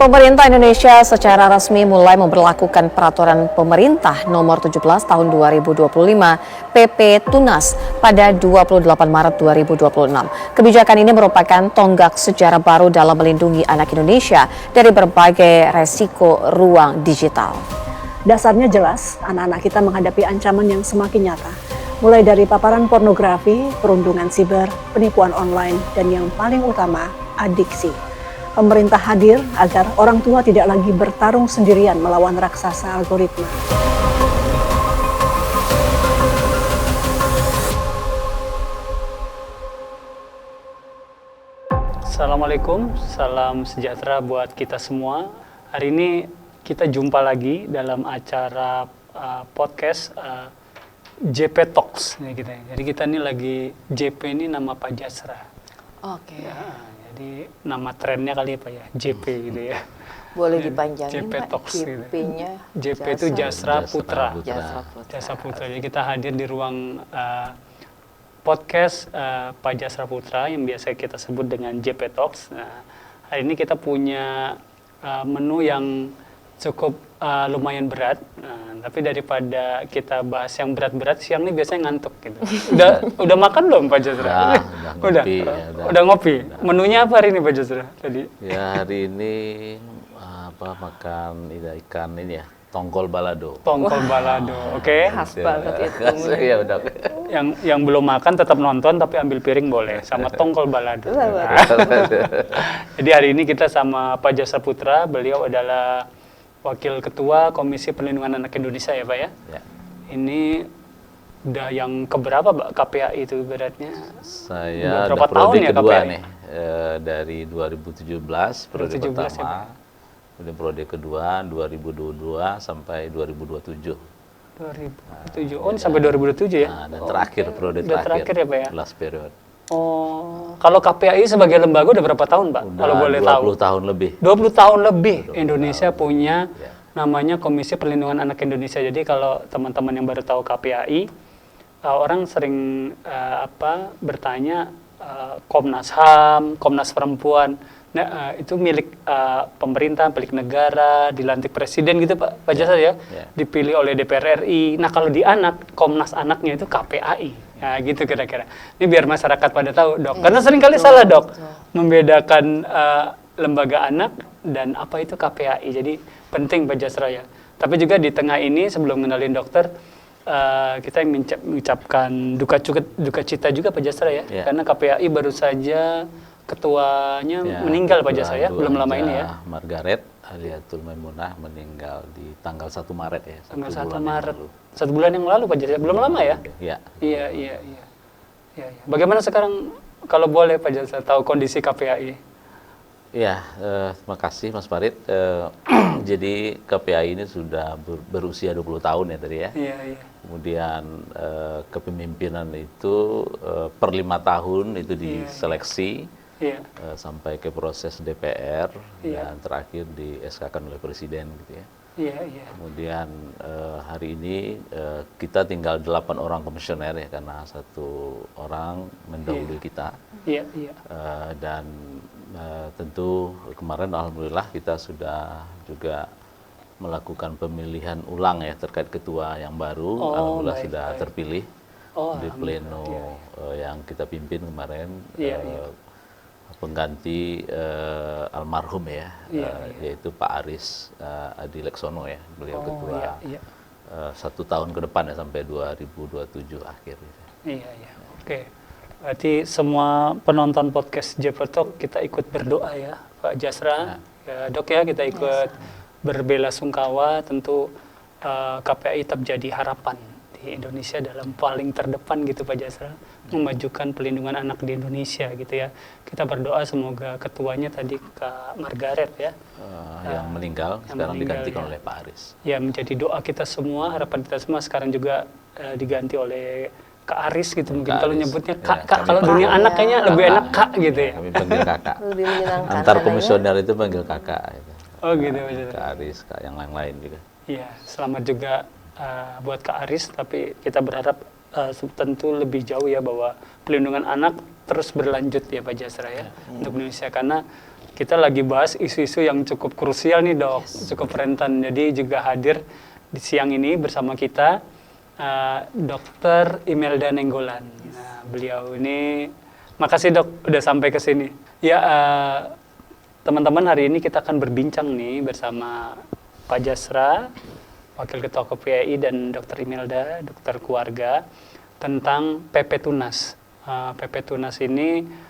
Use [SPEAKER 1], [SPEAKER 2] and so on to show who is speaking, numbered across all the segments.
[SPEAKER 1] Pemerintah Indonesia secara resmi mulai memberlakukan peraturan pemerintah nomor 17 tahun 2025 PP Tunas pada 28 Maret 2026. Kebijakan ini merupakan tonggak sejarah baru dalam melindungi anak Indonesia dari berbagai resiko ruang digital.
[SPEAKER 2] Dasarnya jelas, anak-anak kita menghadapi ancaman yang semakin nyata. Mulai dari paparan pornografi, perundungan siber, penipuan online, dan yang paling utama, adiksi. Pemerintah hadir agar orang tua tidak lagi bertarung sendirian melawan raksasa algoritma.
[SPEAKER 3] Assalamualaikum, salam sejahtera buat kita semua. Hari ini kita jumpa lagi dalam acara podcast JP Talks. Jadi kita ini lagi, JP ini nama Pak Jasra.
[SPEAKER 4] Oke.
[SPEAKER 3] Ya, jadi nama trennya kali ya Pak ya, JP gitu ya.
[SPEAKER 4] Boleh dipanjangin
[SPEAKER 3] JP
[SPEAKER 4] Pak,
[SPEAKER 3] Talks
[SPEAKER 4] JP-nya.
[SPEAKER 3] JP itu Jasra Putra.
[SPEAKER 4] Jasra Putra.
[SPEAKER 3] Jadi kita hadir di ruang podcast Pak Jasra Putra yang biasa kita sebut dengan JP Talks. Nah, hari ini kita punya menu yang cukup lumayan berat. Nah, tapi daripada kita bahas yang berat-berat, siang ini biasanya ngantuk gitu. Udah makan belum Pak Jasra? Udah ngopi. Menunya apa hari ini Pak Jasra tadi?
[SPEAKER 5] Ya hari ini makan ikan ini ya, tongkol balado.
[SPEAKER 3] Tongkol balado, oke.
[SPEAKER 4] Khas banget itu.
[SPEAKER 5] Ya udah.
[SPEAKER 3] Yang belum makan tetap nonton tapi ambil piring boleh sama tongkol balado. Jadi hari ini kita sama Pak Jasra Putra, beliau adalah Wakil Ketua Komisi Perlindungan Anak Indonesia ya Pak ya?
[SPEAKER 5] Ya.
[SPEAKER 3] Ini udah yang keberapa Pak KPAI itu beratnya?
[SPEAKER 5] Saya
[SPEAKER 3] berapa
[SPEAKER 5] udah periode
[SPEAKER 3] tahun ya
[SPEAKER 5] kedua
[SPEAKER 3] KPAI?
[SPEAKER 5] nih, dari 2017 periode
[SPEAKER 3] 2017
[SPEAKER 5] pertama,
[SPEAKER 3] ya,
[SPEAKER 5] kemudian periode kedua 2022 sampai 2027.
[SPEAKER 3] 2007, ini sampai 2007 ya?
[SPEAKER 5] Nah, dan terakhir periode
[SPEAKER 3] Udah terakhir ya Pak ya?
[SPEAKER 5] last period.
[SPEAKER 3] Oh, kalau KPAI sebagai lembaga udah berapa tahun Pak?
[SPEAKER 5] Udah
[SPEAKER 3] Kalau boleh tahu?
[SPEAKER 5] 20 tahun lebih.
[SPEAKER 3] 20 tahun lebih Indonesia
[SPEAKER 5] tahun.
[SPEAKER 3] punya
[SPEAKER 5] Ya.
[SPEAKER 3] namanya Komisi Perlindungan Anak Indonesia. Jadi kalau teman-teman yang baru tahu KPAI, orang sering bertanya Komnas HAM, Komnas Perempuan. Nah, itu milik pemerintah, milik negara, dilantik presiden gitu Pak Jasra ya, dipilih oleh DPR RI. Nah kalau di anak, Komnas Anaknya itu KPAI. Ya gitu kira-kira. Ini biar masyarakat pada tahu Dok. Karena seringkali salah Dok, membedakan lembaga anak dan apa itu KPAI. Jadi penting Pak Jasra ya. Tapi juga di tengah ini sebelum mengenalin dokter, kita mengucapkan duka cita juga Pak Jasra ya. Karena KPAI baru saja ketuanya meninggal Pak Jasra ya, belum lama ini ya.
[SPEAKER 5] Margaret Aliatul Maimunah meninggal di tanggal 1 Maret ya.
[SPEAKER 3] Tanggal 1 Maret. 1 bulan yang lalu Pak Jasra, belum lama ya?
[SPEAKER 5] Iya.
[SPEAKER 3] Iya. Bagaimana sekarang kalau boleh Pak Jasra tahu kondisi KPAI?
[SPEAKER 5] Iya, terima kasih Mas Farid. Jadi KPAI ini sudah berusia 20 tahun ya tadi ya.
[SPEAKER 3] Iya.
[SPEAKER 5] Kemudian kepemimpinan itu per 5 tahun itu diseleksi sampai ke proses DPR dan terakhir di SK-kan oleh Presiden gitu ya.
[SPEAKER 3] Iya.
[SPEAKER 5] Kemudian hari ini kita tinggal 8 orang komisioner ya karena 1 orang mendahului kita.
[SPEAKER 3] Iya.
[SPEAKER 5] Dan tentu kemarin alhamdulillah kita sudah juga melakukan pemilihan ulang ya terkait ketua yang baru. Alhamdulillah sudah terpilih di pleno yang kita pimpin kemarin. Pengganti almarhum ya, yaitu Pak Aris Adi Leksono ya, beliau ketua 1 tahun ke depan ya sampai 2027 akhir.
[SPEAKER 3] Iya. Oke. Berarti semua penonton podcast JP Talk kita ikut berdoa ya Pak Jasra. Ya, Dok ya kita ikut berbelasungkawa. Tentu KPAI tetap jadi harapan di Indonesia dalam paling terdepan gitu Pak Jasra, memajukan pelindungan anak di Indonesia gitu ya. Kita berdoa semoga ketuanya tadi Kak Margaret ya,
[SPEAKER 5] yang meninggal sekarang digantikan oleh Pak Aris.
[SPEAKER 3] Ya menjadi doa kita semua, harapan kita semua. Sekarang juga diganti oleh Kak Aris gitu mungkin kalau nyebutnya Kak. Kalau dunia anak kayaknya lebih enak Kak gitu ya.
[SPEAKER 5] Kami panggil Kakak.
[SPEAKER 4] Lebih menyenangkan.
[SPEAKER 5] Antar komisioner itu panggil Kakak. Gitu.
[SPEAKER 3] Oh gitu.
[SPEAKER 5] Kak Aris, Kak yang lain juga.
[SPEAKER 3] Iya, selamat juga buat Kak Aris. Tapi kita berharap tentu lebih jauh ya bahwa pelindungan anak terus berlanjut ya Pak Jasra ya untuk Indonesia, karena kita lagi bahas isu-isu yang cukup krusial nih dok, cukup rentan. Jadi juga hadir di siang ini bersama kita Dr. Imelda Nenggolan. Nah, beliau ini, makasih dok udah sampai ke sini. Ya, teman-teman, hari ini kita akan berbincang nih bersama Pak Jasra, Wakil Ketua KPAI, dan Dr. Imelda, dokter keluarga, tentang PP Tunas. PP Tunas ini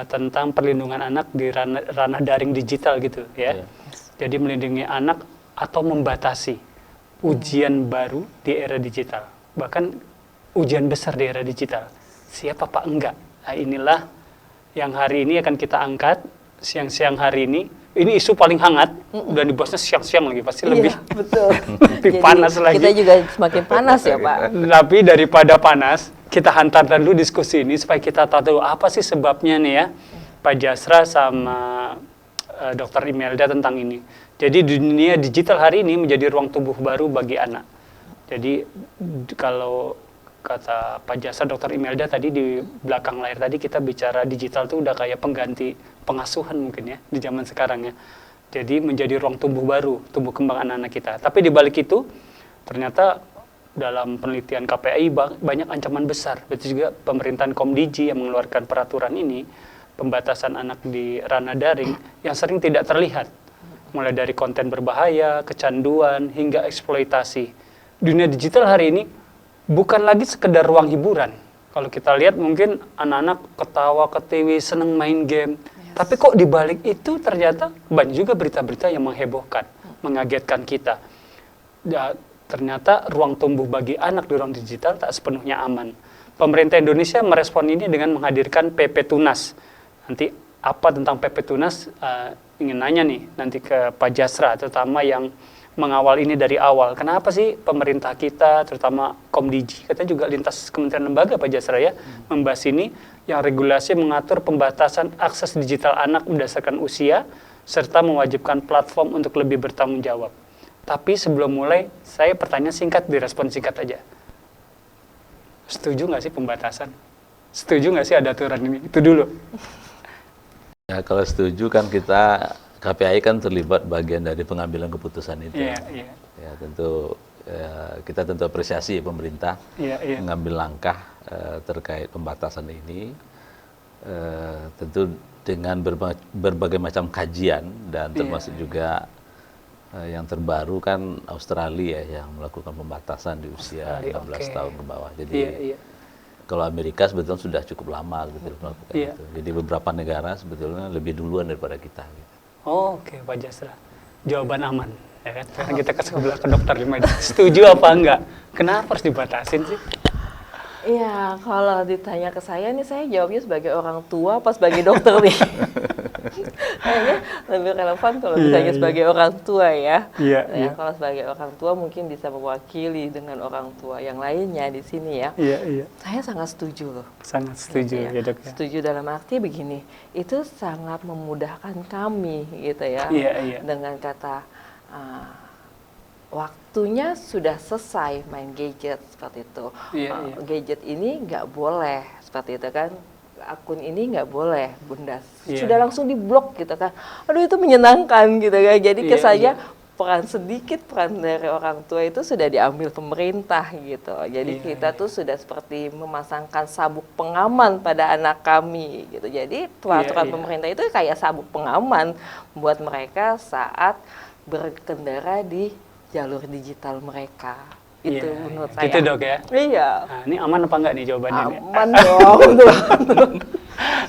[SPEAKER 3] tentang perlindungan anak di ranah daring digital gitu ya. Jadi melindungi anak atau membatasi ujian baru di era digital. Bahkan ujian besar di era digital. Siapa Pak enggak? Nah, inilah yang hari ini akan kita angkat siang-siang hari ini. Ini isu paling hangat dan dibahasnya siang-siang lagi, pasti lebih
[SPEAKER 4] betul.
[SPEAKER 3] lebih panas lagi.
[SPEAKER 4] Kita juga semakin panas ya Pak.
[SPEAKER 3] Tapi daripada panas, kita hantarkan dulu diskusi ini supaya kita tahu dulu apa sih sebabnya nih ya, Pak Jasra sama Dr. Imelda tentang ini. Jadi dunia digital hari ini menjadi ruang tumbuh baru bagi anak. Jadi kalau kata Pak Jasra, Dr. Imelda tadi di belakang layar tadi, kita bicara digital itu udah kayak pengganti pengasuhan mungkin ya di zaman sekarang ya. Jadi menjadi ruang tumbuh baru, tumbuh kembang anak-anak kita. Tapi di balik itu ternyata dalam penelitian KPAI banyak ancaman besar. Betul juga pemerintahan Komdigi yang mengeluarkan peraturan ini, pembatasan anak di ranah daring yang sering tidak terlihat. Mulai dari konten berbahaya, kecanduan, hingga eksploitasi. Dunia digital hari ini bukan lagi sekedar ruang hiburan. Kalau kita lihat mungkin anak-anak ketawa, ketiwi, seneng main game. Tapi kok di balik itu ternyata banyak juga berita-berita yang menghebohkan, mengagetkan kita. Ya, ternyata ruang tumbuh bagi anak di ruang digital tak sepenuhnya aman. Pemerintah Indonesia merespon ini dengan menghadirkan PP Tunas. Nanti apa tentang PP Tunas, ingin nanya nih nanti ke Pak Jasra, terutama yang mengawal ini dari awal. Kenapa sih pemerintah kita, terutama Komdigi, katanya juga lintas kementerian lembaga Pak Jasra ya, membahas ini, yang regulasi mengatur pembatasan akses digital anak berdasarkan usia, serta mewajibkan platform untuk lebih bertanggung jawab. Tapi sebelum mulai, saya pertanyaan singkat, direspon singkat aja. Setuju nggak sih pembatasan? Setuju nggak sih ada aturan ini? Itu dulu.
[SPEAKER 5] Ya, kalau setuju kan kita, KPAI kan terlibat bagian dari pengambilan keputusan itu.
[SPEAKER 3] Iya, iya.
[SPEAKER 5] Ya, tentu kita tentu apresiasi pemerintah mengambil langkah terkait pembatasan ini. Tentu dengan berbagai macam kajian dan termasuk juga yang terbaru kan Australia yang melakukan pembatasan di usia 15 tahun ke bawah. Jadi kalau Amerika sebetulnya sudah cukup lama gitu melakukan itu. Jadi beberapa negara sebetulnya lebih duluan daripada kita. Gitu.
[SPEAKER 3] Oke, Pak Jasra. Jawaban aman. Ya kan? Sekarang kita ke sebelah ke Dokter Imelda. Setuju apa enggak? Kenapa harus dibatasin sih?
[SPEAKER 4] Iya, kalau ditanya ke saya nih, saya jawabnya sebagai orang tua apa sebagai dokter nih? Kayaknya lebih relevan kalau ditanya sebagai orang tua ya. Kalau sebagai orang tua mungkin bisa mewakili dengan orang tua yang lainnya di sini ya. Saya sangat setuju loh.
[SPEAKER 3] Sangat setuju ya dok ya.
[SPEAKER 4] Setuju dalam arti begini, itu sangat memudahkan kami gitu ya. Dengan kata waktunya sudah selesai main gadget seperti itu. Gadget ini nggak boleh seperti itu kan. Akun ini nggak boleh, Bunda. Sudah langsung diblok gitu kan. Aduh itu menyenangkan gitu kan. Jadi kesannya peran dari orang tua itu sudah diambil pemerintah gitu. Jadi kita tuh sudah seperti memasangkan sabuk pengaman pada anak kami gitu. Jadi peraturan pemerintah itu kayak sabuk pengaman buat mereka saat berkendara di jalur digital mereka. Itu menurut saya.
[SPEAKER 3] Gitu dok ya?
[SPEAKER 4] Iya.
[SPEAKER 3] Nah, ini aman apa enggak nih jawabannya?
[SPEAKER 4] Aman dong.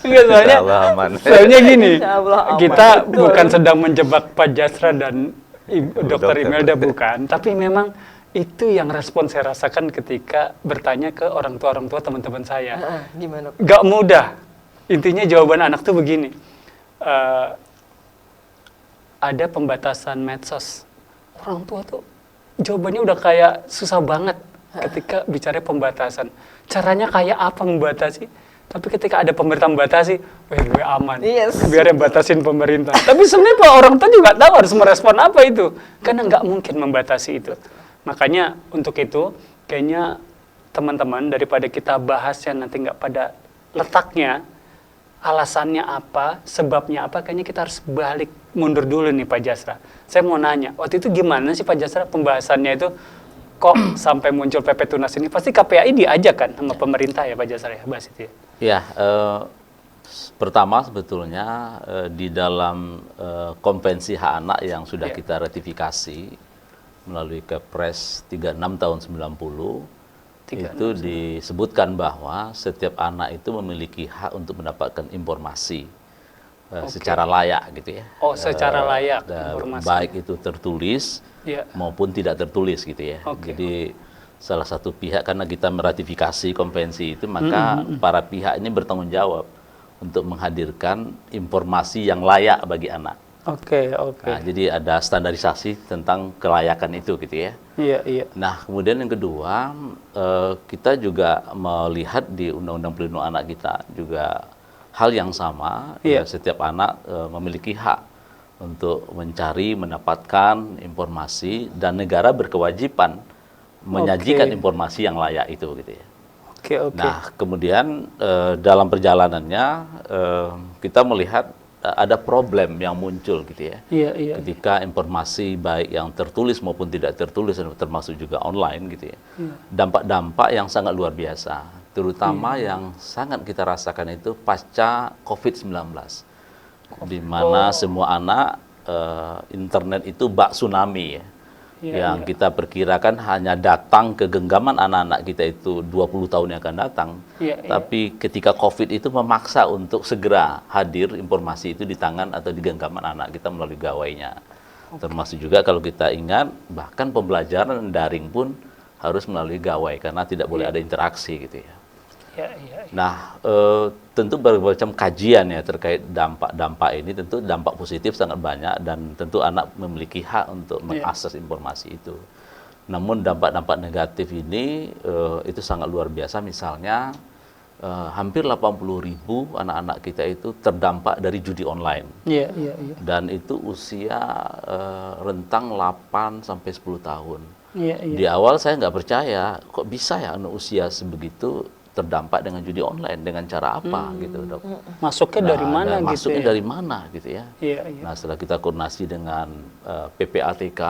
[SPEAKER 3] Enggak, soalnya,
[SPEAKER 5] aman.
[SPEAKER 3] soalnya gini,
[SPEAKER 4] aman.
[SPEAKER 3] kita bukan sedang menjebak Pak Jasra dan Dr. Imelda, bukan. Tapi memang itu yang respon saya rasakan ketika bertanya ke orang tua teman-teman saya.
[SPEAKER 4] Gimana?
[SPEAKER 3] Gak mudah. Intinya jawaban anak tuh begini. Ada pembatasan medsos. Orang tua tuh jawabannya udah kayak susah banget ketika bicara pembatasan. Caranya kayak apa membatasi? Tapi ketika ada pemerintah membatasi, gue aman. Biar yang batasin pemerintah. Tapi sebenarnya orang tua juga tahu harus merespon apa itu. Karena nggak mungkin membatasi itu. Makanya untuk itu, kayaknya teman-teman daripada kita bahasnya nanti nggak pada letaknya, alasannya apa, sebabnya apa, kayaknya kita harus balik mundur dulu nih Pak Jasra. Saya mau nanya, waktu itu gimana sih Pak Jasra pembahasannya itu, kok sampai muncul PP Tunas ini? Pasti KPAI diajak kan sama pemerintah ya Pak Jasra ya, bahas itu ya?
[SPEAKER 5] Ya, pertama sebetulnya di dalam Konvensi Hak Anak yang sudah kita ratifikasi melalui Kepres 36 tahun 90, itu disebutkan bahwa setiap anak itu memiliki hak untuk mendapatkan informasi secara layak gitu ya.
[SPEAKER 3] Oh, secara layak informasi.
[SPEAKER 5] Baik itu tertulis maupun tidak tertulis gitu ya. Jadi salah satu pihak, karena kita meratifikasi konvensi itu, maka para pihak ini bertanggung jawab untuk menghadirkan informasi yang layak bagi anak.
[SPEAKER 3] Oke.
[SPEAKER 5] Nah, jadi ada standarisasi tentang kelayakan itu gitu ya.
[SPEAKER 3] Iya.
[SPEAKER 5] Nah, kemudian yang kedua, kita juga melihat di Undang-Undang Perlindungan Anak kita juga hal yang sama. Setiap anak memiliki hak untuk mencari, mendapatkan informasi, dan negara berkewajiban menyajikan informasi yang layak itu gitu ya.
[SPEAKER 3] Oke.
[SPEAKER 5] Nah, kemudian dalam perjalanannya kita melihat ada problem yang muncul gitu ya.
[SPEAKER 3] Iya.
[SPEAKER 5] Ketika informasi baik yang tertulis maupun tidak tertulis, termasuk juga online gitu ya. Dampak-dampak yang sangat luar biasa, terutama yang sangat kita rasakan itu pasca COVID-19. Di mana semua anak internet itu bak tsunami ya. Yang kita perkirakan hanya datang ke genggaman anak-anak kita itu 20 tahun yang akan datang. Tapi ketika COVID itu memaksa untuk segera hadir informasi itu di tangan atau di genggaman anak kita melalui gawainya. Termasuk juga kalau kita ingat, bahkan pembelajaran daring pun harus melalui gawai karena tidak boleh ada interaksi gitu ya. Nah, tentu berbagai kajian ya terkait dampak-dampak ini, tentu dampak positif sangat banyak dan tentu anak memiliki hak untuk mengakses informasi itu. Namun dampak-dampak negatif ini itu sangat luar biasa. Misalnya hampir 80.000 anak-anak kita itu terdampak dari judi online. Dan itu usia rentang 8 sampai 10 tahun. Di awal saya nggak percaya, kok bisa ya usia sebegitu terdampak dengan judi online, dengan cara apa gitu dok?
[SPEAKER 3] Masuknya dari mana gitu?
[SPEAKER 5] Masuknya dari mana gitu ya? Nah, setelah kita koordinasi dengan PPATK,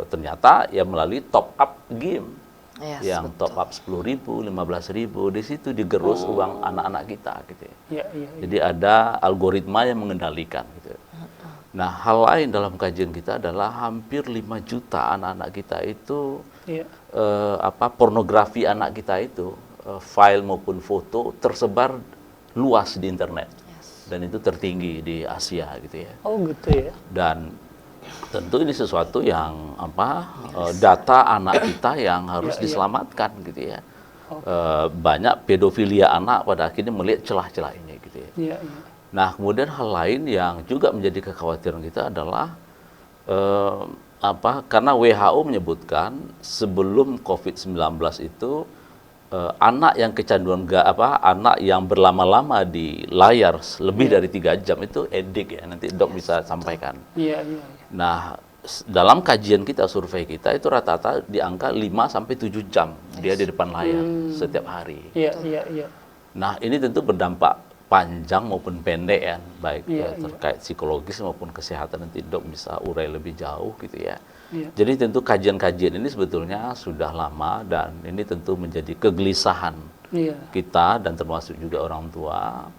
[SPEAKER 5] ternyata ya melalui top up game, yang top up 10.000, 15.000, di situ digerus uang anak-anak kita gitu ya. Jadi ada algoritma yang mengendalikan gitu. Nah, hal lain dalam kajian kita adalah hampir 5 juta anak-anak kita itu pornografi anak kita itu, file maupun foto tersebar luas di internet. Dan itu tertinggi di Asia gitu ya.
[SPEAKER 3] Oh gitu ya.
[SPEAKER 5] Dan tentu ini sesuatu yang data anak kita yang harus diselamatkan gitu ya. Banyak pedofilia anak pada akhirnya melihat celah-celah ini gitu ya. Nah, kemudian hal lain yang juga menjadi kekhawatiran kita adalah karena WHO menyebutkan sebelum COVID-19 itu anak yang kecanduan anak yang berlama-lama di layar lebih dari 3 jam itu edik ya, nanti dok bisa sampaikan. Nah, dalam kajian kita, survei kita itu rata-rata di angka 5 sampai 7 jam dia di depan layar setiap hari. Nah, ini tentu berdampak panjang maupun pendek ya, baik terkait psikologis maupun kesehatan, nanti dok bisa urai lebih jauh gitu ya. Jadi tentu kajian-kajian ini sebetulnya sudah lama dan ini tentu menjadi kegelisahan kita dan termasuk juga orang tua,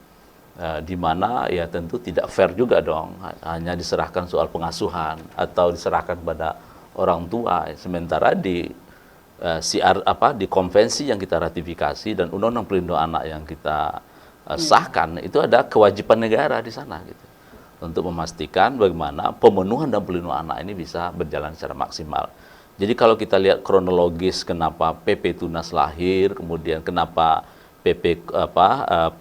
[SPEAKER 5] di mana ya tentu tidak fair juga dong, hanya diserahkan soal pengasuhan atau diserahkan pada orang tua, sementara di di konvensi yang kita ratifikasi dan Undang-Undang Perlindungan Anak yang kita sahkan itu ada kewajiban negara di sana gitu, untuk memastikan bagaimana pemenuhan dan perlindungan anak ini bisa berjalan secara maksimal. Jadi kalau kita lihat kronologis kenapa PP Tunas lahir, kemudian kenapa PP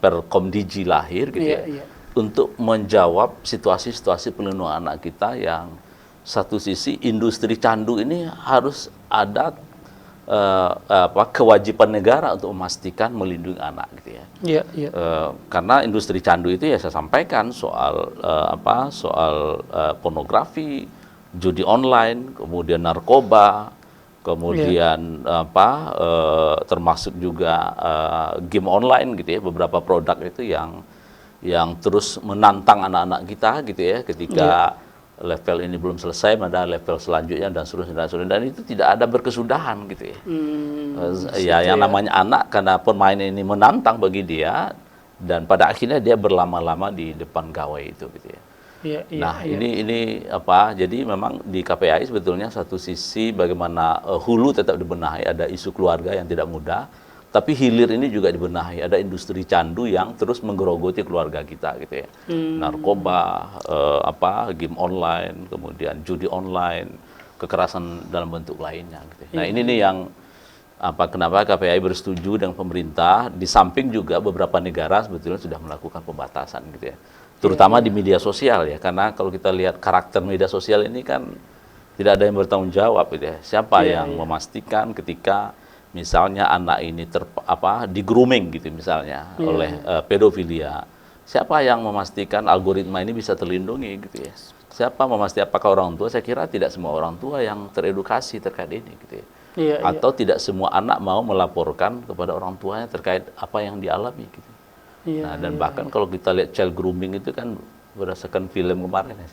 [SPEAKER 5] Perkomdigi lahir gitu ya, untuk menjawab situasi-situasi perlindungan anak kita yang satu sisi industri candu ini harus ada kewajiban negara untuk memastikan melindungi anak gitu ya. Karena industri candu itu ya saya sampaikan soal pornografi, judi online, kemudian narkoba, kemudian termasuk juga game online gitu ya, beberapa produk itu yang yang terus menantang anak-anak kita gitu ya, ketika level ini belum selesai, ada level selanjutnya dan seterusnya, dan itu tidak ada berkesudahan gitu ya. Ya yang namanya anak, karena permainan ini menantang bagi dia, dan pada akhirnya dia berlama-lama di depan gawai itu gitu ya. Nah ini apa? Jadi memang di KPAI sebetulnya satu sisi bagaimana hulu tetap dibenahi, ada isu keluarga yang tidak mudah, tapi hilir ini juga dibenahi. Ada industri candu yang terus menggerogoti keluarga kita gitu ya. Narkoba, game online, kemudian judi online, kekerasan dalam bentuk lainnya gitu. Nah, ini nih yang kenapa KPAI bersetuju dengan pemerintah, di samping juga beberapa negara sebetulnya sudah melakukan pembatasan gitu ya. Terutama di media sosial ya, karena kalau kita lihat karakter media sosial ini kan tidak ada yang bertanggung jawab gitu ya. Siapa yang memastikan ketika misalnya anak ini di grooming gitu misalnya oleh pedofilia, siapa yang memastikan algoritma ini bisa terlindungi gitu ya? Siapa memastikan, apakah orang tua? Saya kira tidak semua orang tua yang teredukasi terkait ini gitu ya. Atau tidak semua anak mau melaporkan kepada orang tuanya terkait apa yang dialami gitu. Nah, dan bahkan kalau kita lihat child grooming itu kan berdasarkan film kemarin ya,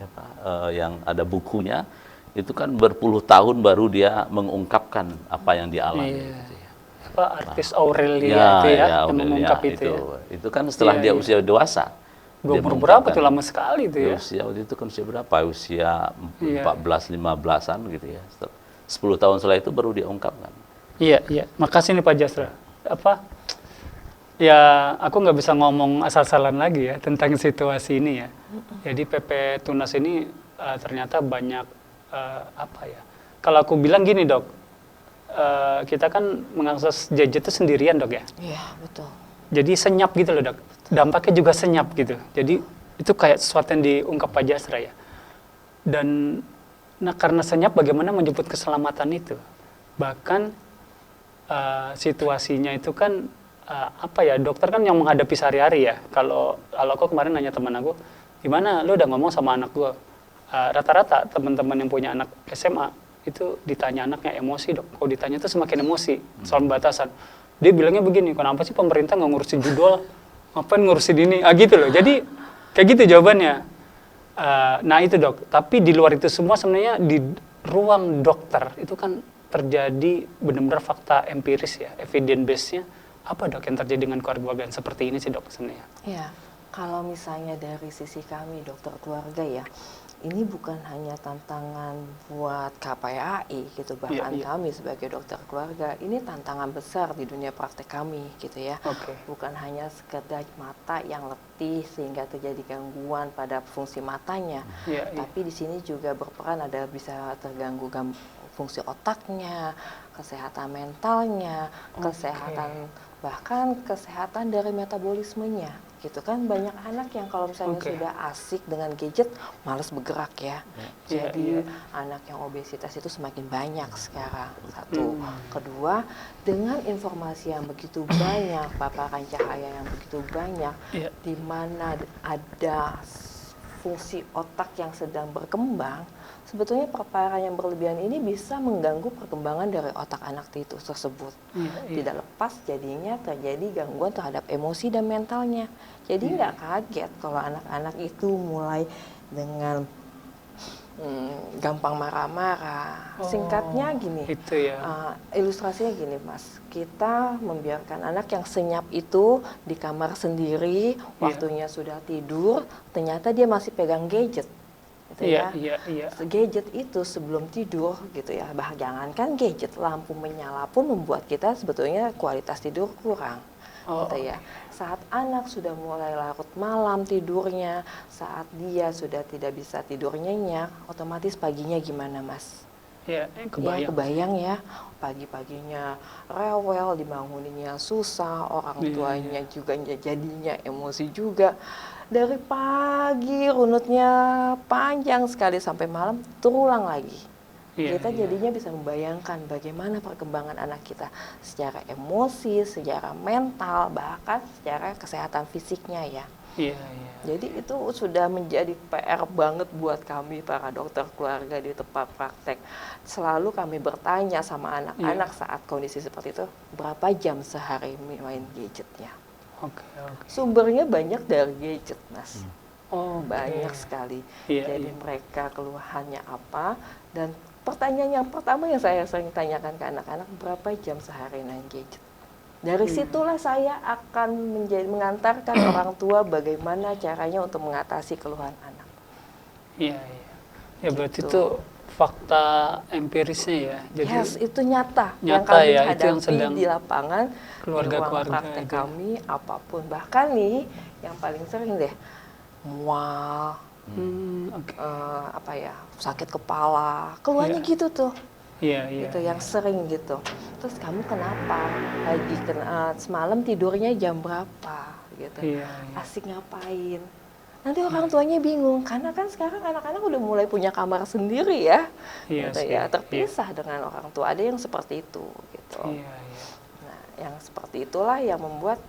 [SPEAKER 5] yang ada bukunya, itu kan berpuluh tahun baru dia mengungkapkan apa yang dialami. Gitu ya.
[SPEAKER 3] Artis Aurelia itu ya, yang mengungkap itu ya.
[SPEAKER 5] Itu kan setelah dia usia dewasa.
[SPEAKER 3] Umur berapa tuh, lama sekali itu ya?
[SPEAKER 5] Usia waktu itu kan usia berapa? Usia 14-15an gitu ya. 10 tahun setelah itu baru dia ungkapkan.
[SPEAKER 3] Iya. Makasih nih Pak Jasra. Ya, aku nggak bisa ngomong asal-asalan lagi ya tentang situasi ini ya. Jadi PP Tunas ini ternyata banyak kalau aku bilang gini dok, kita kan mengakses gadget itu sendirian dok ya.
[SPEAKER 4] Iya, betul.
[SPEAKER 3] Jadi senyap gitu loh dok, dampaknya juga senyap gitu. Jadi itu kayak sesuatu yang diungkap Pak Jasra ya. Dan karena senyap bagaimana menjemput keselamatan itu. Bahkan situasinya itu kan dokter kan yang menghadapi sehari-hari ya. Kalau aku kemarin nanya teman aku, gimana lu udah ngomong sama anak gua? Rata-rata teman-teman yang punya anak SMA itu ditanya anaknya emosi dok. Kalau ditanya itu semakin emosi soal pembatasan. Dia bilangnya begini, kenapa sih pemerintah nggak ngurusin judul? Ngapain ngurusin ini? Gitu loh. Jadi kayak gitu jawabannya. Nah itu dok. Tapi di luar itu semua sebenarnya di ruang dokter itu kan terjadi benar-benar fakta empiris ya, evidence base-nya. Apa dok yang terjadi dengan keluarga seperti ini sih dok sebenarnya?
[SPEAKER 4] Ya, kalau misalnya dari sisi kami dokter keluarga ya, ini bukan hanya tantangan buat KPAI gitu, bahkan kami sebagai dokter keluarga, ini tantangan besar di dunia praktek kami gitu ya. Bukan hanya sekedar mata yang letih sehingga terjadi gangguan pada fungsi matanya, tapi di sini juga berperan ada bisa terganggu fungsi otaknya, kesehatan mentalnya, kesehatan bahkan kesehatan dari metabolismenya gitu kan. Banyak anak yang kalau misalnya sudah asik dengan gadget malas bergerak ya. Jadi anak yang obesitas itu semakin banyak sekarang. Satu, kedua, dengan informasi yang begitu banyak, paparan cahaya yang begitu banyak, di mana ada fungsi otak yang sedang berkembang, sebetulnya paparan yang berlebihan ini bisa mengganggu perkembangan dari otak anak itu tersebut. Tidak lepas jadinya terjadi gangguan terhadap emosi dan mentalnya. Jadi nggak kaget kalau anak-anak itu mulai dengan gampang marah-marah. Singkatnya gini, ilustrasinya gini mas, kita membiarkan anak yang senyap itu di kamar sendiri, waktunya sudah tidur, ternyata dia masih pegang gadget. Gitu gadget itu sebelum tidur gitu ya, jangankan gadget, lampu menyala pun membuat kita sebetulnya kualitas tidur kurang. Gitu ya. Saat anak sudah mulai larut malam tidurnya, saat dia sudah tidak bisa tidur nyenyak, otomatis paginya gimana mas? Kebayang ya, pagi-paginya rewel, dibanguninnya susah, orang tuanya juga jadinya emosi juga. Dari pagi runutnya panjang sekali sampai malam terulang lagi. Kita jadinya bisa membayangkan bagaimana perkembangan anak kita secara emosi, secara mental, bahkan secara kesehatan fisiknya ya. Jadi itu sudah menjadi PR banget buat kami para dokter keluarga di tempat praktek. Selalu kami bertanya sama anak-anak saat kondisi seperti itu, berapa jam sehari main gadgetnya?
[SPEAKER 3] Oke, oke.
[SPEAKER 4] Sumbernya banyak dari gadget, Mas.
[SPEAKER 3] Oh,
[SPEAKER 4] Banyak sekali.
[SPEAKER 3] Iya,
[SPEAKER 4] Jadi
[SPEAKER 3] iya.
[SPEAKER 4] mereka keluhannya apa, dan pertanyaan yang pertama yang saya sering tanyakan ke anak-anak, berapa jam sehari main gadget? Dari situlah saya akan mengantarkan orang tua bagaimana caranya untuk mengatasi keluhan anak.
[SPEAKER 3] Iya, iya. Ya berarti
[SPEAKER 4] Gitu.
[SPEAKER 3] itu fakta empirisnya ya. Jadi
[SPEAKER 4] Yes, itu nyata yang
[SPEAKER 3] nyata
[SPEAKER 4] kami
[SPEAKER 3] ya, itu
[SPEAKER 4] hadapi
[SPEAKER 3] yang sedang
[SPEAKER 4] di lapangan, di ruang
[SPEAKER 3] keluarga-keluarga
[SPEAKER 4] praktek
[SPEAKER 3] itu.
[SPEAKER 4] kami, apapun. Bahkan nih, yang paling sering deh, mual,
[SPEAKER 3] Oke.
[SPEAKER 4] apa ya, sakit kepala, keluhannya
[SPEAKER 3] Iya.
[SPEAKER 4] gitu tuh.
[SPEAKER 3] Iya, iya.
[SPEAKER 4] Gitu yang sering gitu. Terus kamu kenapa? Lagi semalam tidurnya jam berapa? Gitu.
[SPEAKER 3] Iya, iya.
[SPEAKER 4] Asik ngapain? Nanti orang tuanya bingung karena kan sekarang anak-anak udah mulai punya kamar sendiri ya.
[SPEAKER 3] Iya
[SPEAKER 4] Gitu
[SPEAKER 3] sih,
[SPEAKER 4] ya,
[SPEAKER 3] iya.
[SPEAKER 4] terpisah dengan orang tua. Ada yang seperti itu gitu.
[SPEAKER 3] Iya, iya.
[SPEAKER 4] Nah, yang seperti itulah yang membuat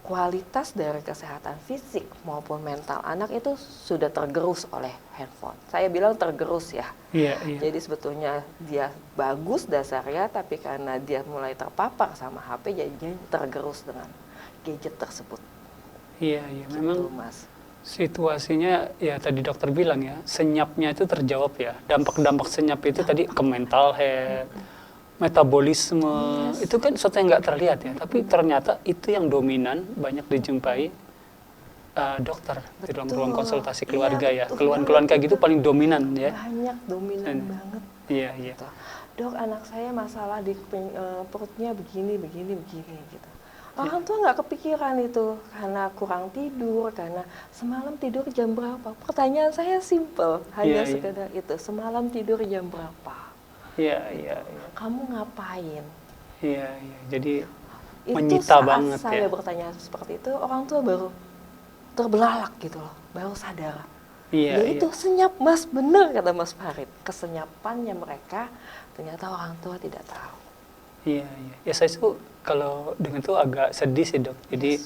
[SPEAKER 4] kualitas dari kesehatan fisik maupun mental anak itu sudah tergerus oleh handphone. Saya bilang tergerus ya.
[SPEAKER 3] Iya, iya.
[SPEAKER 4] Jadi sebetulnya dia bagus dasarnya, tapi karena dia mulai terpapar sama HP, jadinya tergerus dengan gadget tersebut.
[SPEAKER 3] Iya, iya. Memang
[SPEAKER 4] Gitu, Mas.
[SPEAKER 3] situasinya ya tadi dokter bilang ya, senyapnya itu terjawab ya. Dampak-dampak senyap itu tadi ke mental health, metabolisme, itu kan sesuatu yang nggak terlihat ya. Tapi ternyata itu yang dominan banyak dijumpai dokter di dalam ruang konsultasi keluarga
[SPEAKER 4] Iya,
[SPEAKER 3] ya.
[SPEAKER 4] betul
[SPEAKER 3] Keluhan-keluhan kayak gitu
[SPEAKER 4] banget.
[SPEAKER 3] paling dominan ya.
[SPEAKER 4] Banyak, dominan
[SPEAKER 3] Dan-
[SPEAKER 4] banget.
[SPEAKER 3] Iya, iya.
[SPEAKER 4] Gitu. Dok, anak saya masalah di perutnya begini, begini, begini gitu. Orang tua nggak kepikiran itu karena kurang tidur, karena semalam tidur jam berapa. Pertanyaan saya simple, hanya
[SPEAKER 3] Iya, iya.
[SPEAKER 4] sekedar itu, semalam tidur jam berapa?
[SPEAKER 3] Iya, iya, iya.
[SPEAKER 4] Kamu ngapain?
[SPEAKER 3] Iya, iya. Jadi
[SPEAKER 4] Itu
[SPEAKER 3] menyita
[SPEAKER 4] saat
[SPEAKER 3] banget
[SPEAKER 4] saya
[SPEAKER 3] ya.
[SPEAKER 4] bertanya seperti itu, orang tua baru terbelalak gitu loh, baru sadar.
[SPEAKER 3] Iya,
[SPEAKER 4] Ya
[SPEAKER 3] iya.
[SPEAKER 4] itu senyap, Mas, bener kata Mas Farid. Kesenyapannya mereka ternyata orang tua tidak tahu.
[SPEAKER 3] Iya, iya. Ya saya tuh kalau dengan itu agak sedih sih dok. Jadi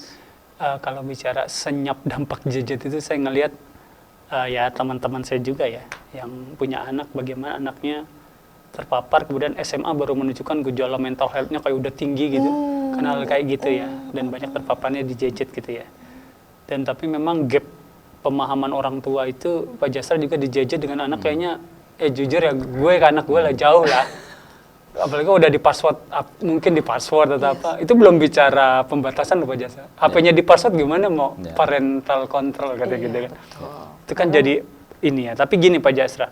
[SPEAKER 3] kalau bicara senyap dampak gadget itu saya ngelihat ya teman-teman saya juga ya yang punya anak, bagaimana anaknya terpapar kemudian SMA baru menunjukkan gejala mental health-nya kayak udah tinggi gitu. Karena hal kayak gitu ya, dan banyak terpaparnya di gadget gitu ya. Dan tapi memang gap pemahaman orang tua itu Pak Jasra juga di gadget dengan anak kayaknya jujur ya gue ke anak gue lah jauh lah. Apalagi udah di password, mungkin di password atau apa, itu belum bicara pembatasan loh Pak Jasa. HP-nya di password gimana mau parental control kata gitu kan. Itu kan jadi ini ya. Tapi gini Pak Jasra,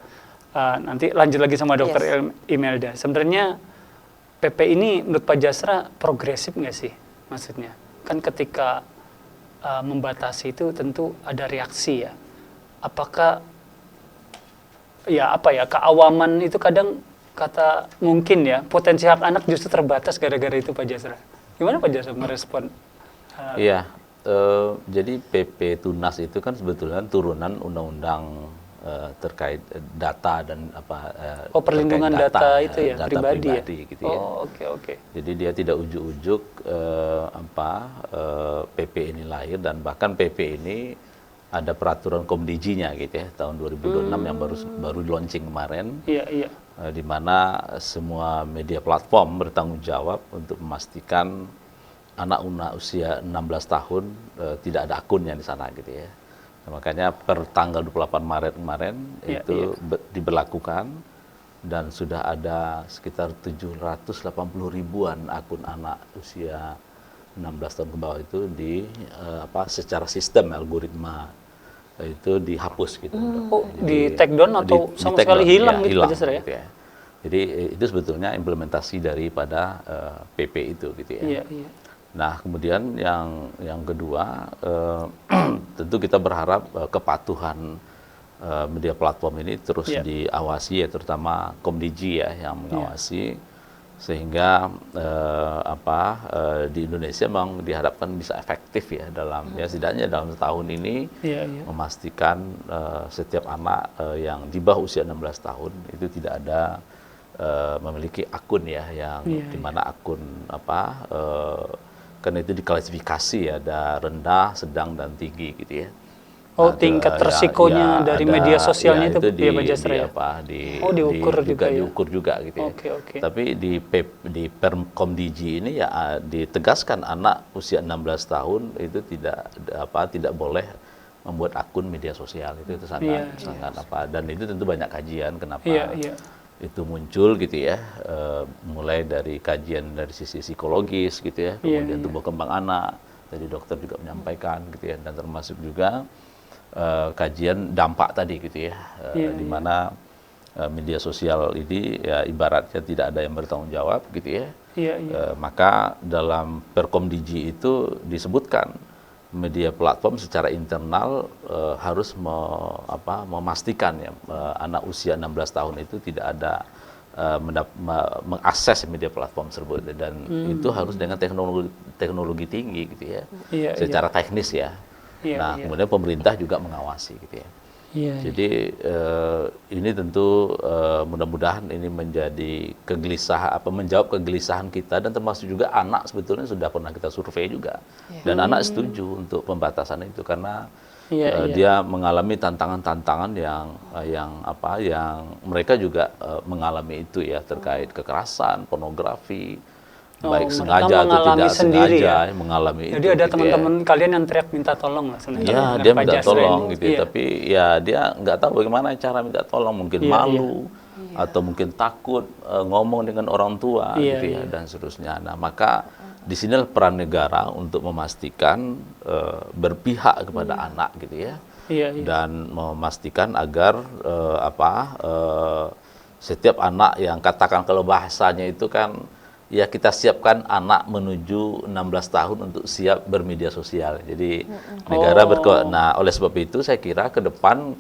[SPEAKER 3] nanti lanjut lagi sama Dokter Imelda. Sebenarnya PP ini menurut Pak Jasra progresif nggak sih? Maksudnya kan ketika membatasi itu tentu ada reaksi ya. Apakah ya apa ya keawaman itu kadang kata mungkin ya potensi hak anak justru terbatas gara-gara itu Pak Jasra. Gimana Pak Jasra merespon?
[SPEAKER 5] Iya, jadi PP Tunas itu kan sebetulnya turunan undang-undang terkait data dan
[SPEAKER 3] perlindungan data itu ya
[SPEAKER 5] data
[SPEAKER 3] pribadi ya?
[SPEAKER 5] gitu ya.
[SPEAKER 3] Oh, oke.
[SPEAKER 5] Jadi dia tidak ujuk-ujuk PP ini lahir, dan bahkan PP ini ada peraturan Komdiji-nya gitu ya tahun 2026 yang baru launching kemarin.
[SPEAKER 3] Iya, iya.
[SPEAKER 5] Di mana semua media platform bertanggung jawab untuk memastikan anak usia 16 tahun tidak ada akunnya di sana gitu ya. Nah, makanya per tanggal 28 Maret kemarin itu diberlakukan, dan sudah ada sekitar 780 ribuan akun anak usia 16 tahun ke bawah itu secara sistem algoritma itu dihapus gitu.
[SPEAKER 3] Oh, di take down atau sama sekali hilang gitu Pak Jasra ya?
[SPEAKER 5] Gitu ya. Jadi itu sebetulnya implementasi daripada PP itu gitu ya.
[SPEAKER 3] Iya, iya.
[SPEAKER 5] Nah, kemudian yang kedua tentu kita berharap kepatuhan media platform ini terus diawasi ya, terutama Komdiji ya yang mengawasi, sehingga di Indonesia memang diharapkan bisa efektif ya dalam setidaknya dalam setahun ini memastikan setiap anak yang di bawah usia 16 tahun itu tidak ada memiliki akun ya yang dimana akun karena itu diklasifikasi ada rendah, sedang dan tinggi gitu ya.
[SPEAKER 3] Oh, tingkat resikonya dari media sosialnya itu
[SPEAKER 5] di,
[SPEAKER 3] ya Pak Jasra ya? Diukur juga ya?
[SPEAKER 5] Diukur juga gitu ya.
[SPEAKER 3] Oke.
[SPEAKER 5] Tapi di Perkomdigi ini ya ditegaskan anak usia 16 tahun itu tidak boleh membuat akun media sosial, itu sangat dan itu tentu banyak kajian kenapa itu muncul gitu ya, mulai dari kajian dari sisi psikologis gitu ya, kemudian tumbuh kembang anak, tadi dokter juga menyampaikan gitu ya, dan termasuk juga kajian dampak tadi gitu ya, di mana media sosial ini ya ibaratnya tidak ada yang bertanggung jawab gitu ya. Maka dalam Perkomdigi itu disebutkan media platform secara internal harus memastikan ya anak usia 16 tahun itu tidak ada mengakses media platform tersebut, dan itu harus dengan teknologi tinggi gitu ya, secara teknis ya. Kemudian pemerintah juga mengawasi gitu ya. Jadi ini tentu mudah-mudahan ini menjadi menjawab kegelisahan kita, dan termasuk juga anak sebetulnya sudah pernah kita survei juga, dan anak setuju untuk pembatasan itu karena dia mengalami tantangan-tantangan yang mereka juga mengalami itu ya, terkait kekerasan, pornografi. Baik sengaja atau tidak sengaja mengalami itu.
[SPEAKER 3] Jadi ada teman-teman kalian yang teriak minta tolong lah sebenarnya.
[SPEAKER 5] Iya, dia minta tolong gitu ya, tapi ya dia nggak tahu bagaimana cara minta tolong, mungkin malu atau mungkin takut ngomong dengan orang tua gitu ya, dan seterusnya. Nah, maka di sini peran negara untuk memastikan berpihak kepada anak gitu ya. Dan memastikan agar setiap anak yang katakan kalau bahasanya itu kan ya kita siapkan anak menuju 16 tahun untuk siap bermedia sosial. Jadi negara nah oleh sebab itu saya kira ke depan